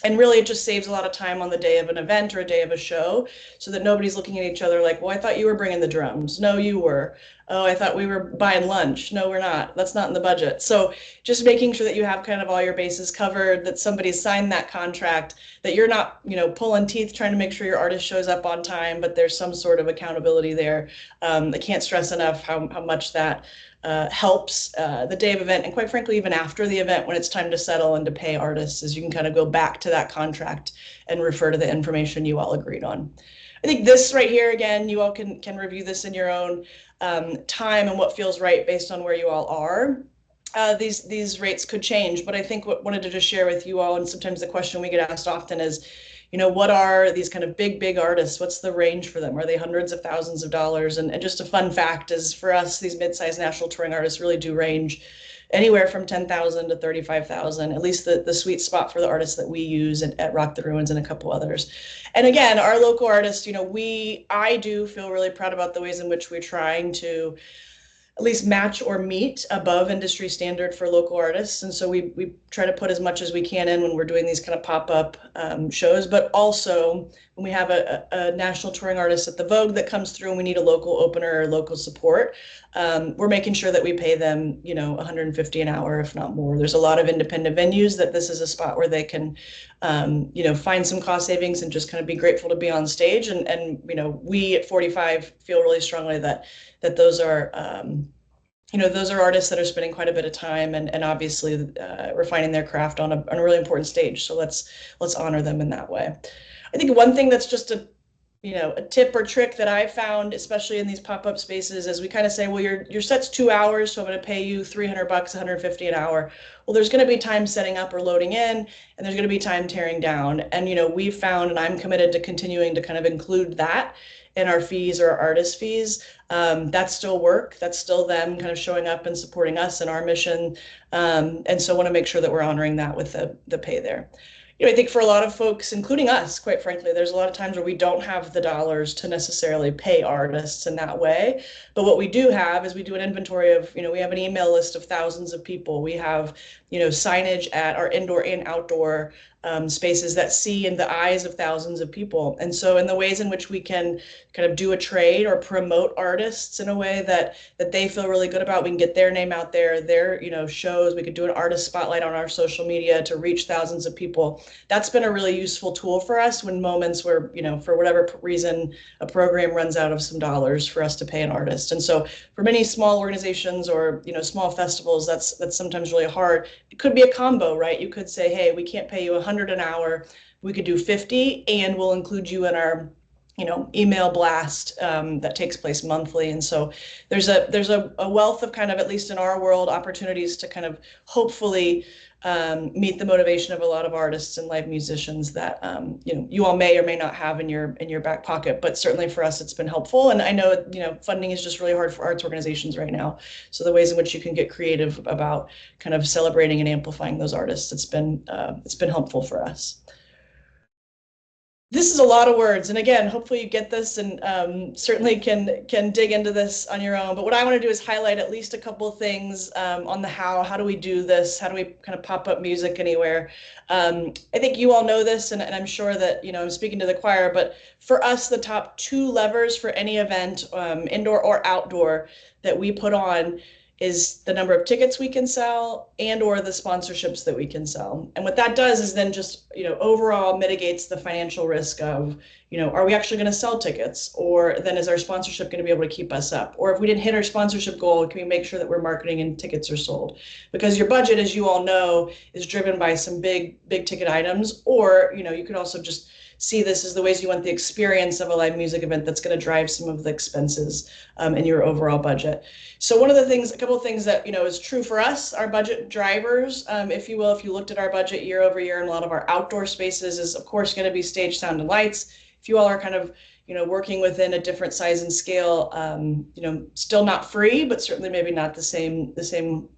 And really, it just saves a lot of time on the day of an event or a day of a show so that nobody's looking at each other like, well, I thought you were bringing the drums. No, you were. Oh, I thought we were buying lunch. No, we're not. That's not in the budget. So just making sure that you have kind of all your bases covered, that somebody's signed that contract, that you're not, pulling teeth trying to make sure your artist shows up on time, but there's some sort of accountability there. I can't stress enough how much that helps the day of event, and quite frankly, even after the event, when it's time to settle and to pay artists, is you can kind of go back to that contract and refer to the information you all agreed on. I think this right here, again, you all can review this in your own time and what feels right based on where you all are. These rates could change, but I think what I wanted to just share with you all, and sometimes the question we get asked often is, what are these kind of big artists? What's the range for them? Are they hundreds of thousands of dollars? And just a fun fact is, for us, these mid-sized national touring artists really do range anywhere from 10,000 to 35,000, at least the sweet spot for the artists that we use at Rock the Ruins and a couple others. And again, our local artists, I do feel really proud about the ways in which we're trying to at least match or meet above industry standard for local artists. And so we try to put as much as we can in when we're doing these kind of pop-up shows, but also when we have a national touring artist at the Vogue that comes through and we need a local opener or local support, we're making sure that we pay them, $150 an hour, if not more. There's a lot of independent venues that this is a spot where they can, find some cost savings and just kind of be grateful to be on stage. And we at 45 feel really strongly that those are, those are artists that are spending quite a bit of time and obviously refining their craft on a really important stage. So let's honor them in that way. I think one thing that's just a tip or trick that I found, especially in these pop-up spaces, is we kind of say, well, your set's 2 hours, so I'm going to pay you $300, $150 an hour. Well, there's going to be time setting up or loading in, and there's going to be time tearing down. And we've found, and I'm committed to continuing to kind of include that in our fees or our artist fees. That's still work. That's still them kind of showing up and supporting us and our mission. And so I want to make sure that we're honoring that with the pay there. I think for a lot of folks, including us, quite frankly, there's a lot of times where we don't have the dollars to necessarily pay artists in that way. But what we do have is we do an inventory of, we have an email list of thousands of people. We have, signage at our indoor and outdoor spaces that see in the eyes of thousands of people. And so in the ways in which we can kind of do a trade or promote artists in a way that they feel really good about, we can get their name out there, their shows, we could do an artist spotlight on our social media to reach thousands of people. That's been a really useful tool for us when moments where, for whatever reason, a program runs out of some dollars for us to pay an artist. And so for many small organizations or, small festivals, that's sometimes really hard. It could be a combo, right? You could say, hey, we can't pay you $100 an hour. We could do 50 and we'll include you in our email blast that takes place monthly. And so there's a wealth of kind of, at least in our world, opportunities to kind of hopefully meet the motivation of a lot of artists and live musicians that you all may or may not have in your back pocket. But certainly for us, it's been helpful. And I know funding is just really hard for arts organizations right now. So the ways in which you can get creative about kind of celebrating and amplifying those artists, it's been helpful for us. This is a lot of words, and again, hopefully you get this and certainly can dig into this on your own. But what I want to do is highlight at least a couple of things on the how. How do we do this? How do we kind of pop up music anywhere? I think you all know this, and I'm sure that I'm speaking to the choir. But for us, the top 2 levers for any event, indoor or outdoor, that we put on is the number of tickets we can sell and or the sponsorships that we can sell. And what that does is then just, overall mitigates the financial risk of, are we actually going to sell tickets? Or then is our sponsorship going to be able to keep us up? Or if we didn't hit our sponsorship goal, can we make sure that we're marketing and tickets are sold? Because your budget, as you all know, is driven by some big ticket items. Or, you could also just see this as the ways you want the experience of a live music event that's going to drive some of the expenses in your overall budget. So a couple of things that, is true for us, our budget drivers, if you will, if you looked at our budget year over year in a lot of our outdoor spaces, is of course going to be stage, sound, and lights. If you all are kind of, working within a different size and scale, still not free, but certainly maybe not the same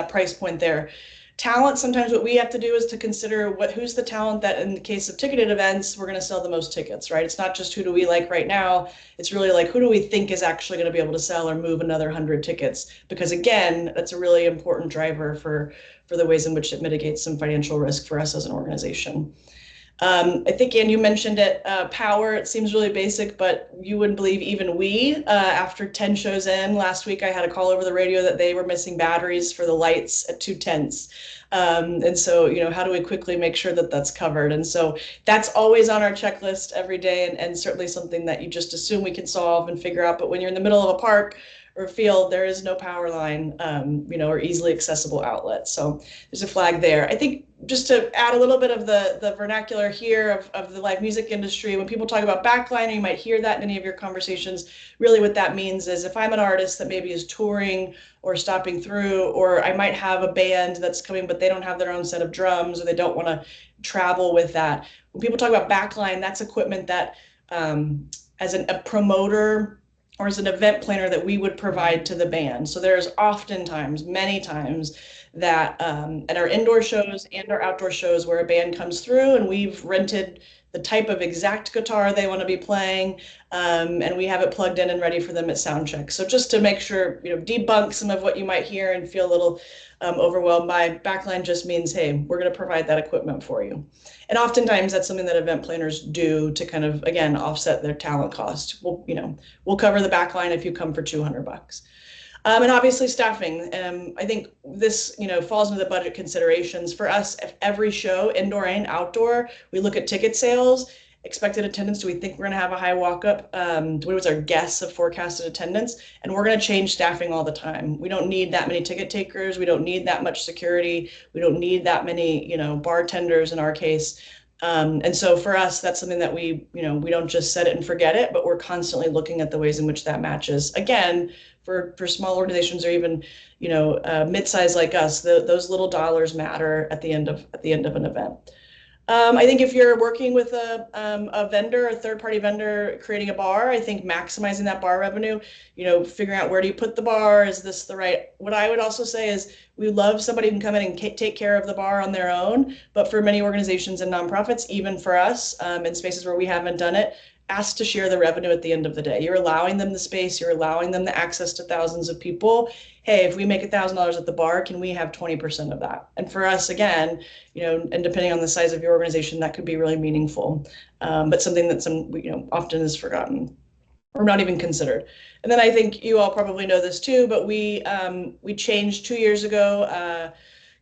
price point there. Talent, sometimes what we have to do is to consider who's the talent that in the case of ticketed events, we're going to sell the most tickets, right? It's not just who do we like right now. It's really like who do we think is actually going to be able to sell or move another 100 tickets? Because again, that's a really important driver for the ways in which it mitigates some financial risk for us as an organization. I think, Ann, you mentioned it, power. It seems really basic, but you wouldn't believe even we, after 10 shows in, last week I had a call over the radio that they were missing batteries for the lights at 2 tents. And so, how do we quickly make sure that that's covered? And so that's always on our checklist every day and certainly something that you just assume we can solve and figure out. But when you're in the middle of a park or field, there is no power line, or easily accessible outlet. So there's a flag there. I think just to add a little bit of the vernacular here of the live music industry, when people talk about backline, you might hear that in any of your conversations, really what that means is if I'm an artist that maybe is touring or stopping through, or I might have a band that's coming, but they don't have their own set of drums or they don't want to travel with that. When people talk about backline, that's equipment that as a promoter or as an event planner that we would provide to the band. So there's oftentimes, many times, that at our indoor shows and our outdoor shows where a band comes through and we've rented the type of exact guitar they want to be playing, and we have it plugged in and ready for them at sound check. So just to make sure, debunk some of what you might hear and feel a little overwhelmed by, backline just means, hey, we're going to provide that equipment for you. And oftentimes that's something that event planners do to kind of, again, offset their talent cost. We'll cover the backline if you come for $200. And obviously staffing. I think this, falls into the budget considerations. For us, every show, indoor and outdoor, we look at ticket sales, expected attendance. Do we think we're going to have a high walk-up? What was our guess of forecasted attendance? And we're going to change staffing all the time. We don't need that many ticket takers. We don't need that much security. We don't need that many, bartenders in our case. And so for us, that's something that we don't just set it and forget it, but we're constantly looking at the ways in which that matches. Again, for small organizations or even, mid-size like us, those little dollars matter at the end of an event. I think if you're working with a vendor, a third-party vendor creating a bar, I think maximizing that bar revenue, figuring out where do you put the bar, is this the right, what I would also say is we love somebody who can come in and take care of the bar on their own, but for many organizations and nonprofits, even for us, in spaces where we haven't done it, ask to share the revenue at the end of the day. You're allowing them the space, you're allowing them the access to thousands of people. Hey, if we make $1,000 at the bar, can we have 20% of that? And for us, again, and depending on the size of your organization, that could be really meaningful, but something that often is forgotten or not even considered. And then I think you all probably know this too, but we changed 2 years ago,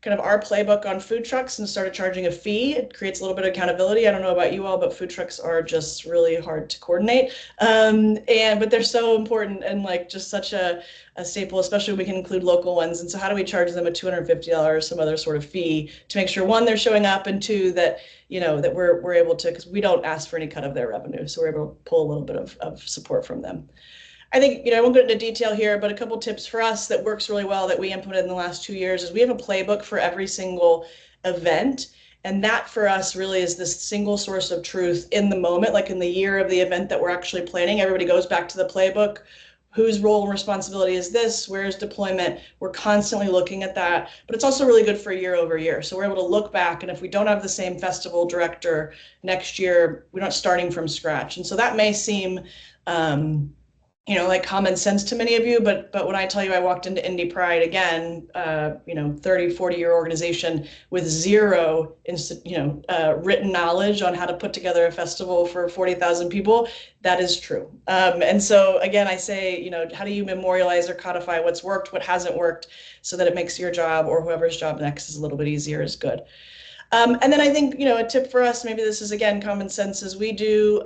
kind of our playbook on food trucks and started charging a fee. It creates a little bit of accountability. I don't know about you all, but food trucks are just really hard to coordinate. But they're so important and just such a staple, especially when we can include local ones. And so how do we charge them a $250, some other sort of fee to make sure, one, they're showing up, and two, that, that we're able to, because we don't ask for any cut of their revenue. So we're able to pull a little bit of support from them. I think, I won't go into detail here, but a couple tips for us that works really well that we implemented in the last 2 years is we have a playbook for every single event. And that for us really is this single source of truth in the moment, like in the year of the event that we're actually planning. Everybody goes back to the playbook. Whose role and responsibility is this? Where's deployment? We're constantly looking at that, but it's also really good for year over year. So we're able to look back, and if we don't have the same festival director next year, we're not starting from scratch. And so that may seem, like common sense to many of you, but when I tell you I walked into Indy Pride, again, 30, 40-year organization with zero, written knowledge on how to put together a festival for 40,000 people, that is true. And so again, I say, how do you memorialize or codify what's worked, what hasn't worked, so that it makes your job or whoever's job next is a little bit easier is good. And then I think, a tip for us, maybe this is, again, common sense, is we do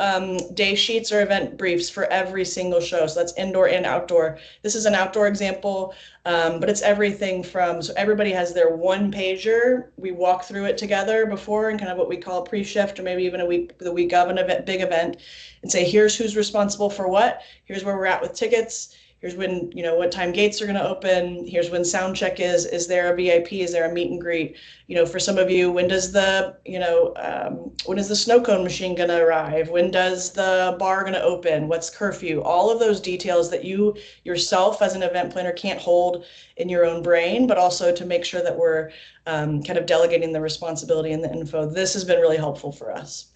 day sheets or event briefs for every single show. So that's indoor and outdoor. This is an outdoor example, but it's everything from, so everybody has their one pager. We walk through it together before and kind of what we call a pre-shift, or maybe even the week of an event, big event, and say, here's who's responsible for what. Here's where we're at with tickets. Here's when, what time gates are going to open. Here's when sound check is. Is there a VIP? Is there a meet and greet? For some of you, when does the, when is the snow cone machine going to arrive? When does the bar going to open? What's curfew? All of those details that you yourself as an event planner can't hold in your own brain, but also to make sure that we're kind of delegating the responsibility and the info. This has been really helpful for us.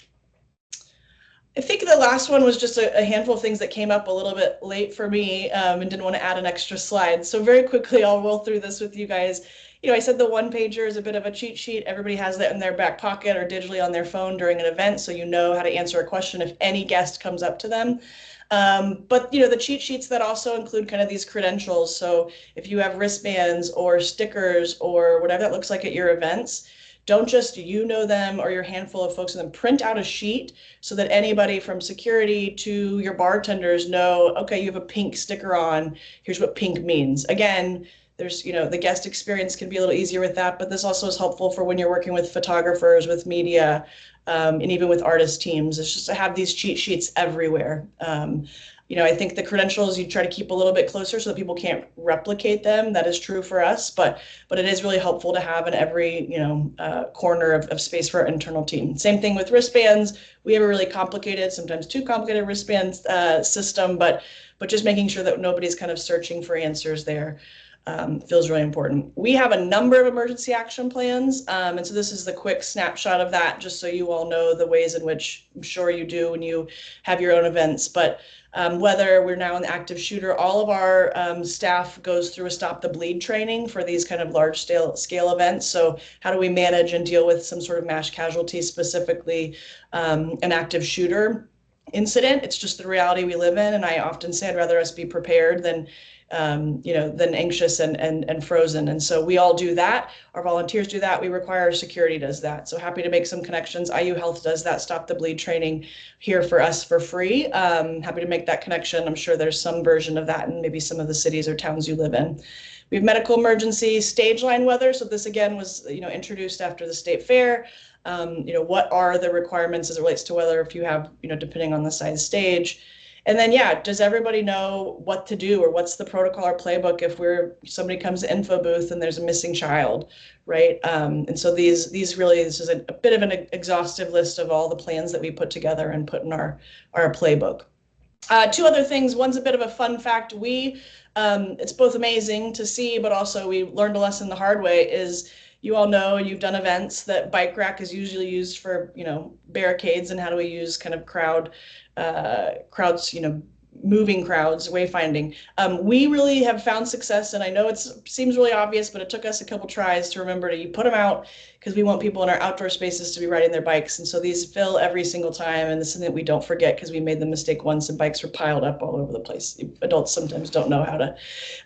I think the last one was just a handful of things that came up a little bit late for me, and didn't want to add an extra slide. So very quickly, I'll roll through this with you guys. I said the one pager is a bit of a cheat sheet. Everybody has that in their back pocket or digitally on their phone during an event, so you know how to answer a question if any guest comes up to them. But the cheat sheets that also include kind of these credentials. So if you have wristbands or stickers or whatever that looks like at your events, don't just them or your handful of folks in them. Print out a sheet so that anybody from security to your bartenders know, okay, you have a pink sticker on, here's what pink means. Again, there's, the guest experience can be a little easier with that, but this also is helpful for when you're working with photographers, with media, and even with artist teams. It's just to have these cheat sheets everywhere. I think the credentials you try to keep a little bit closer so that people can't replicate them. That is true for us, but it is really helpful to have in every, corner of space for our internal team. Same thing with wristbands. We have a really complicated, sometimes too complicated wristband system, but just making sure that nobody's kind of searching for answers there. Feels really important. We have a number of emergency action plans. And so this is the quick snapshot of that, just so you all know the ways in which I'm sure you do when you have your own events. But whether we're now an active shooter, all of our staff goes through a Stop the Bleed training for these kind of large scale events. So how do we manage and deal with some sort of mass casualty, specifically an active shooter incident? It's just the reality we live in. And I often say I'd rather us be prepared than anxious and frozen. And so we all do that. Our volunteers do that. We require our security does that. So happy to make some connections. IU Health does that Stop the Bleed training here for us for free. Happy to make that connection. I'm sure there's some version of that in maybe some of the cities or towns you live in. We have medical emergency, stage line weather. So this again was, introduced after the state fair. What are the requirements as it relates to weather if you have, depending on the size stage. And then, does everybody know what to do or what's the protocol or playbook if somebody comes to info booth and there's a missing child, right? And so this is a bit of an exhaustive list of all the plans that we put together and put in our playbook. Two other things. One's a bit of a fun fact. It's both amazing to see, but also we learned a lesson the hard way is, you all know, and you've done events, that bike rack is usually used for, barricades, and how do we use kind of crowds, moving crowds, wayfinding. We really have found success, and I know it seems really obvious, but it took us a couple tries to remember to put them out, because we want people in our outdoor spaces to be riding their bikes. And so these fill every single time, and this is something that we don't forget, because we made the mistake once and bikes were piled up all over the place. Adults sometimes don't know how to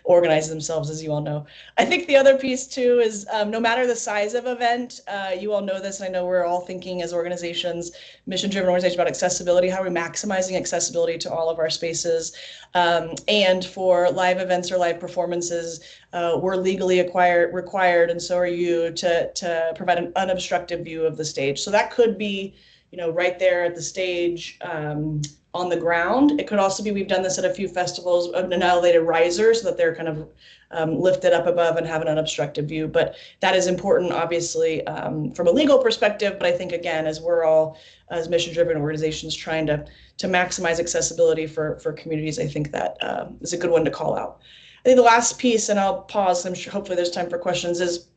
organize themselves, as you all know. I think the other piece too is no matter the size of event, you all know this, and I know we're all thinking as organizations, mission-driven organizations, about accessibility. How are we maximizing accessibility to all of our spaces? And for live events or live performances, we're legally required, and so are you, to provide an unobstructed view of the stage. So that could be, right there at the stage, on the ground. It could also be, we've done this at a few festivals, an elevated riser, so that they're kind of lifted up above and have an unobstructed view. But that is important, obviously, from a legal perspective. But I think, again, as we're all, as mission-driven organizations, trying to maximize accessibility for communities, I think that is a good one to call out. I think the last piece, and I'll pause, I'm sure hopefully there's time for questions, is,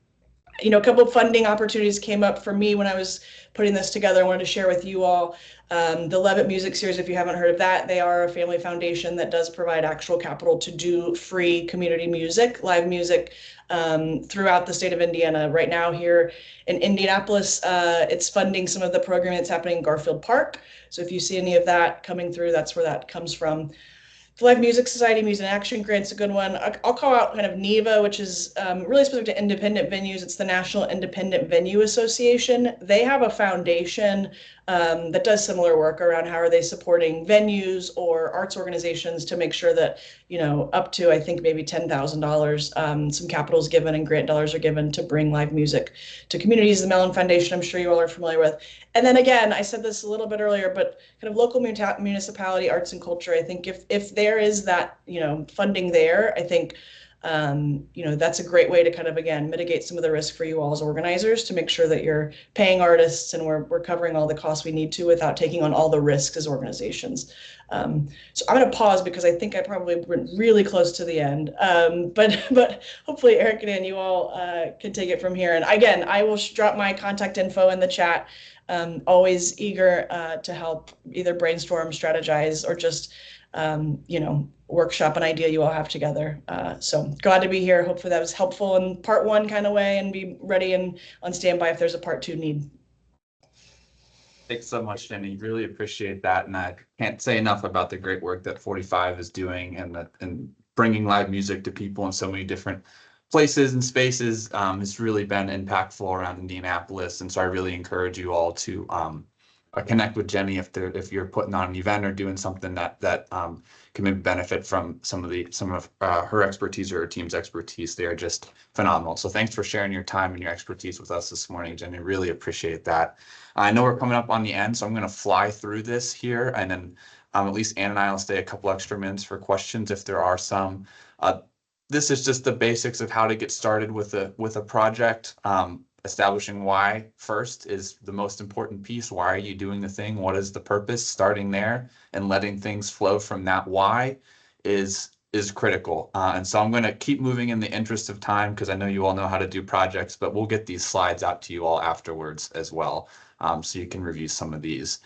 a couple of funding opportunities came up for me when I was putting this together. I wanted to share with you all the Levitt Music Series. If you haven't heard of that, they are a family foundation that does provide actual capital to do free community music, live music, throughout the state of Indiana. Right now here in Indianapolis, it's funding some of the programming that's happening in Garfield Park. So if you see any of that coming through, that's where that comes from. The Live Music Society Music and Action Grant's a good one. I'll call out kind of NEVA, which is really specific to independent venues. It's the National Independent Venue Association. They have a foundation that does similar work around how are they supporting venues or arts organizations to make sure that, up to, I think, maybe $10,000, some capital is given and grant dollars are given to bring live music to communities. The Mellon Foundation, I'm sure you all are familiar with. And then again, I said this a little bit earlier, but kind of local municipality arts and culture. I think if there is that, funding there, I think, that's a great way to kind of, again, mitigate some of the risk for you all as organizers, to make sure that you're paying artists and we're covering all the costs we need to without taking on all the risks as organizations. So I'm going to pause because I think I probably went really close to the end. But hopefully Eric and Ann, you all can take it from here. And again, I will drop my contact info in the chat. Always eager to help either brainstorm, strategize, or just, workshop an idea you all have together. So glad to be here. Hopefully that was helpful in part one kind of way, and be ready and on standby if there's a part two need. Thanks so much, Jenny. Really appreciate that. And I can't say enough about the great work that 45 is doing, and bringing live music to people in so many different places and spaces. It's really been impactful around Indianapolis. And so I really encourage you all to connect with Jenny if you're putting on an event or doing something that can maybe benefit from some of her expertise or her team's expertise. They are just phenomenal. So thanks for sharing your time and your expertise with us this morning, Jenny. Really appreciate that. I know we're coming up on the end, so I'm going to fly through this here, and then at least Ann and I will stay a couple extra minutes for questions if there are some. This is just the basics of how to get started with a project. Establishing why first is the most important piece. Why are you doing the thing? What is the purpose? Starting there and letting things flow from that why is critical. And so I'm going to keep moving in the interest of time because I know you all know how to do projects, but we'll get these slides out to you all afterwards as well, so you can review some of these.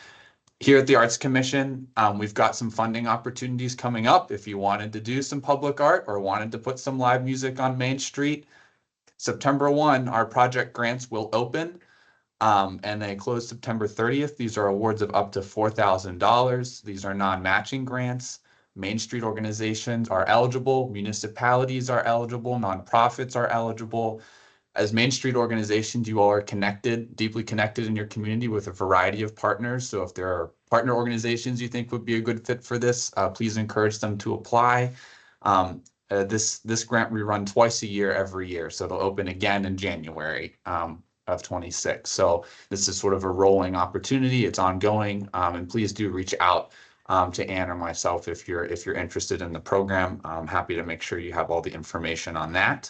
Here at the Arts Commission, we've got some funding opportunities coming up. If you wanted to do some public art or wanted to put some live music on Main Street, September 1, our project grants will open, and they close September 30th. These are awards of up to $4,000. These are non-matching grants. Main Street organizations are eligible, municipalities are eligible, nonprofits are eligible. As Main Street organizations, you all are connected, deeply connected in your community with a variety of partners. So if there are partner organizations you think would be a good fit for this, please encourage them to apply. This grant we run twice a year every year, so it'll open again in January of 26. So this is sort of a rolling opportunity. It's ongoing, and please do reach out to Ann or myself if you're interested in the program. I'm happy to make sure you have all the information on that.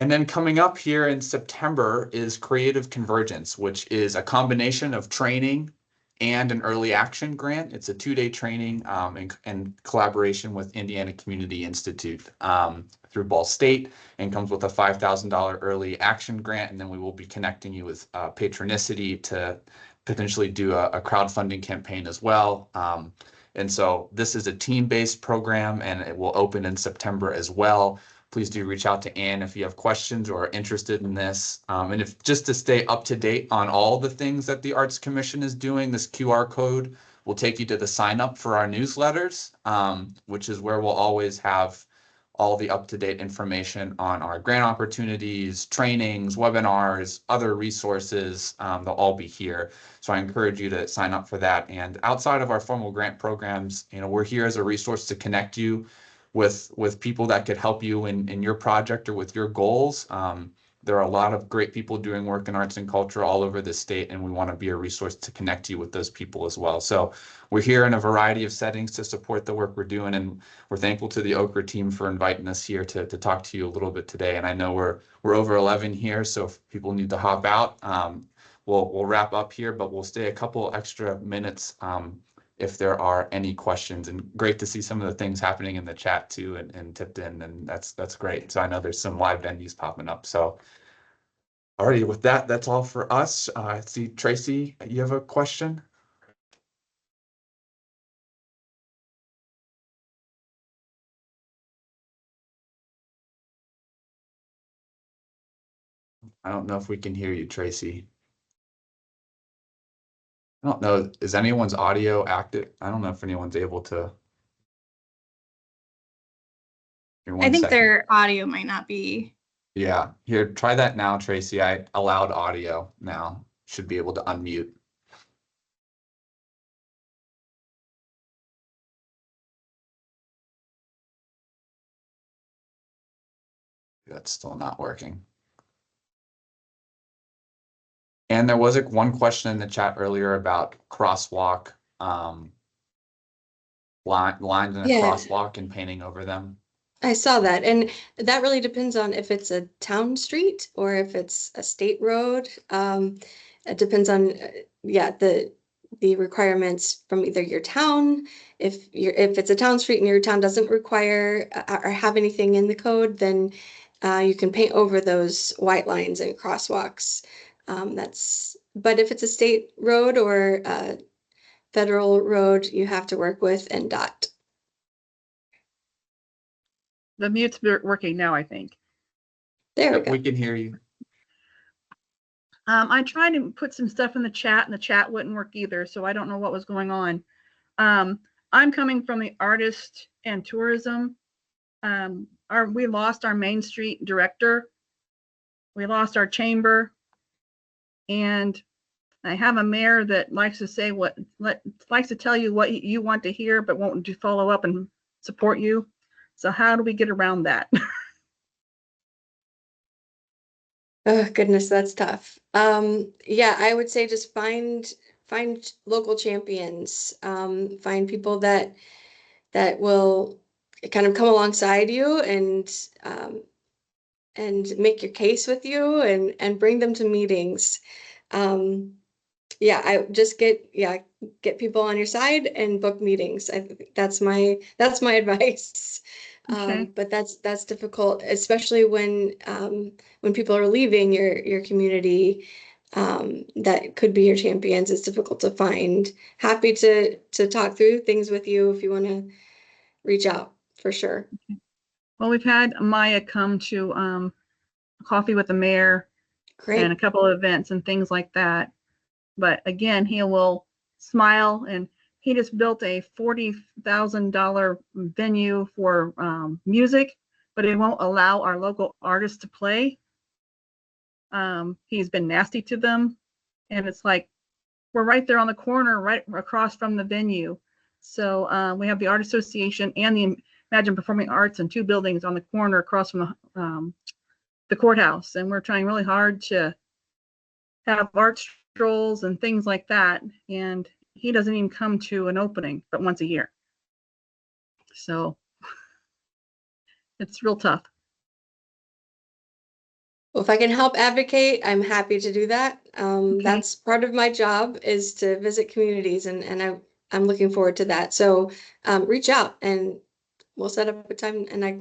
And then coming up here in September is Creative Convergence, which is a combination of training and an early action grant. It's a 2-day training in collaboration with Indiana Community Institute through Ball State, and comes with a $5,000 early action grant. And then we will be connecting you with Patronicity to potentially do a crowdfunding campaign as well. And so this is a team-based program, and it will open in September as well. Please do reach out to Ann if you have questions or are interested in this. And if just to stay up to date on all the things that the Arts Commission is doing, this QR code will take you to the sign up for our newsletters, which is where we'll always have all the up-to-date information on our grant opportunities, trainings, webinars, other resources. They'll all be here. So I encourage you to sign up for that. And outside of our formal grant programs, we're here as a resource to connect you with people that could help you in your project or with your goals. There are a lot of great people doing work in arts and culture all over the state, and we want to be a resource to connect you with those people as well. So we're here in a variety of settings to support the work we're doing, and we're thankful to the Okra team for inviting us here to talk to you a little bit today. And I know we're over 11 here, so if people need to hop out, we'll wrap up here, but we'll stay a couple extra minutes if there are any questions. And great to see some of the things happening in the chat too and tipped in, and that's great. So I know there's some live venues popping up. So alrighty, with that, that's all for us. I see Tracy, you have a question? I don't know if we can hear you, Tracy. I don't know, is anyone's audio active? I don't know if anyone's able to. I think their audio might not be. Yeah, here, try that now, Tracy. I allowed audio now. Should be able to unmute. That's still not working. And there was one question in the chat earlier about crosswalk, lines in a crosswalk and painting over them. I saw that, and that really depends on if it's a town street or if it's a state road. It depends on, the requirements from either your town. If it's a town street and your town doesn't require or have anything in the code, then you can paint over those white lines and crosswalks. But if it's a state road or a federal road, you have to work with NDOT. The mute's working now, I think. There we go. We can hear you. I tried to put some stuff in the chat, and the chat wouldn't work either, so I don't know what was going on. I'm coming from the artist and tourism. We lost our Main Street director. We lost our chamber. And I have a mayor that likes to say likes to tell you what you want to hear, but won't follow up and support you. So how do we get around that? Oh, goodness, that's tough. Yeah, I would say just find local champions, find people that will kind of come alongside you and make your case with you and bring them to meetings. Yeah, I just get people on your side and book meetings. I think that's my advice. Okay. But that's difficult, especially when people are leaving your community. That could be your champions. It's difficult to find. Happy to talk through things with you if you want to reach out for sure. Well, we've had Maya come to coffee with the mayor Great. and a couple of events and things like that. But again, he will smile, and he just built a $40,000 venue for music, but it won't allow our local artists to play. He's been nasty to them, and it's like we're right there on the corner, right across from the venue. So we have the Art Association and the Imagine Performing Arts in two buildings on the corner across from the courthouse, and we're trying really hard to have art strolls and things like that. And he doesn't even come to an opening but once a year. So it's real tough. Well, if I can help advocate, I'm happy to do that. Okay. That's part of my job is to visit communities, and I'm looking forward to that. So reach out and we'll set up a time, and I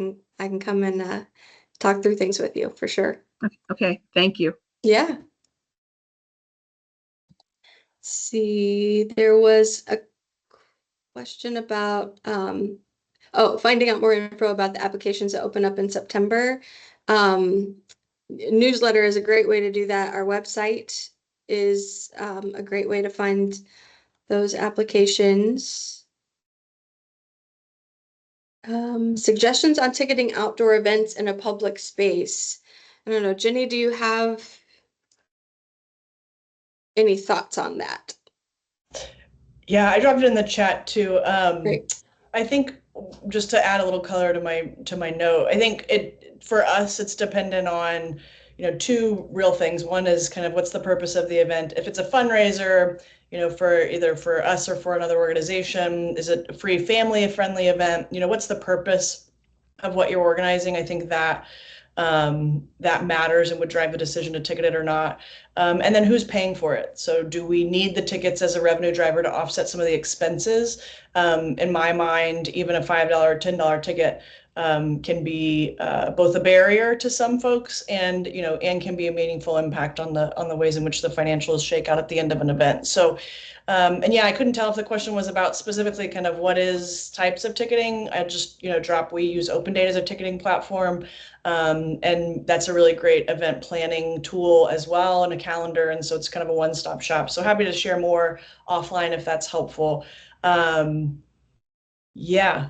can come and talk through things with you for sure. Okay, thank you. Yeah. See, there was a question about finding out more info about the applications that open up in September. Newsletter is a great way to do that. Our website is a great way to find those applications. Suggestions on ticketing outdoor events in a public space. I don't know, Jenny, do you have any thoughts on that? Yeah, I dropped it in the chat too. Great. I think just to add a little color to my note, I think for us it's dependent on, two real things. One is kind of what's the purpose of the event. If it's a fundraiser, for either for us or for another organization, is it a free family-friendly event? What's the purpose of what you're organizing? I think that that matters and would drive the decision to ticket it or not. And then who's paying for it? So do we need the tickets as a revenue driver to offset some of the expenses? In my mind, even a $5 or $10 ticket can be both a barrier to some folks and can be a meaningful impact on the ways in which the financials shake out at the end of an event. So and yeah, I couldn't tell if the question was about specifically kind of what is types of ticketing. I just drop, we use OpenDate as a ticketing platform, and that's a really great event planning tool as well, and a calendar, and so it's kind of a one-stop shop. So happy to share more offline if that's helpful. Yeah.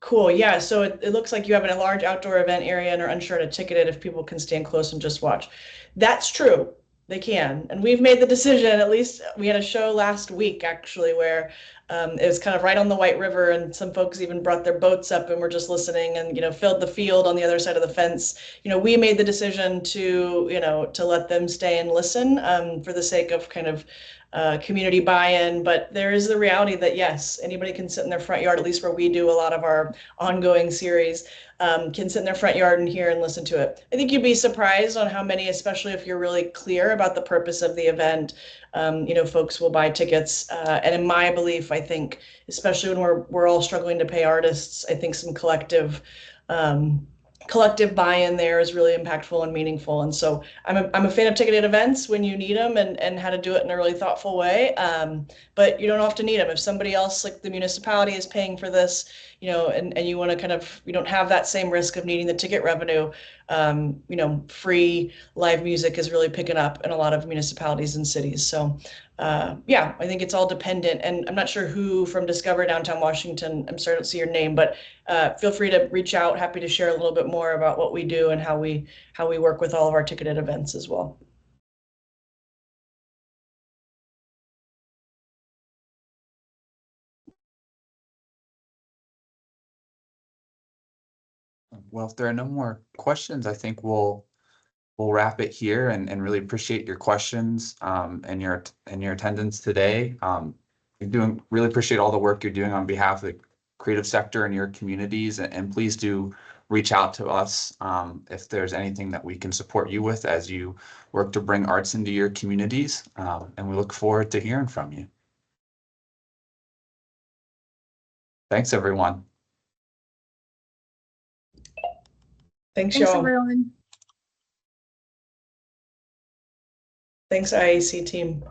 Cool. Yeah. So it looks like you have a large outdoor event area and are unsure to ticket it if people can stand close and just watch. That's true. They can. And we've made the decision, at least we had a show last week actually where it was kind of right on the White River, and some folks even brought their boats up and were just listening and, filled the field on the other side of the fence. We made the decision to, to let them stay and listen for the sake of kind of community buy-in, but there is the reality that yes, anybody can sit in their front yard, at least where we do a lot of our ongoing series, can sit in their front yard and hear and listen to it. I think you'd be surprised on how many, especially if you're really clear about the purpose of the event, folks will buy tickets. And in my belief, I think, especially when we're all struggling to pay artists, I think some collective buy-in there is really impactful and meaningful. And so I'm a fan of ticketed events when you need them and how to do it in a really thoughtful way. But you don't often need them. If somebody else, like the municipality, is paying for this, and you want to kind of, you don't have that same risk of needing the ticket revenue, free live music is really picking up in a lot of municipalities and cities. So yeah, I think it's all dependent, and I'm not sure who from Discover Downtown Washington, I'm sorry I don't see your name, but feel free to reach out. Happy to share a little bit more about what we do and how we work with all of our ticketed events as well. Well, if there are no more questions, I think we'll wrap it here and really appreciate your questions and your attendance today. Really appreciate all the work you're doing on behalf of the creative sector and your communities, and please do reach out to us if there's anything that we can support you with as you work to bring arts into your communities. And we look forward to hearing from you. Thanks, everyone. Thanks, Thanks, y'all. everyone. Thanks, IAC team.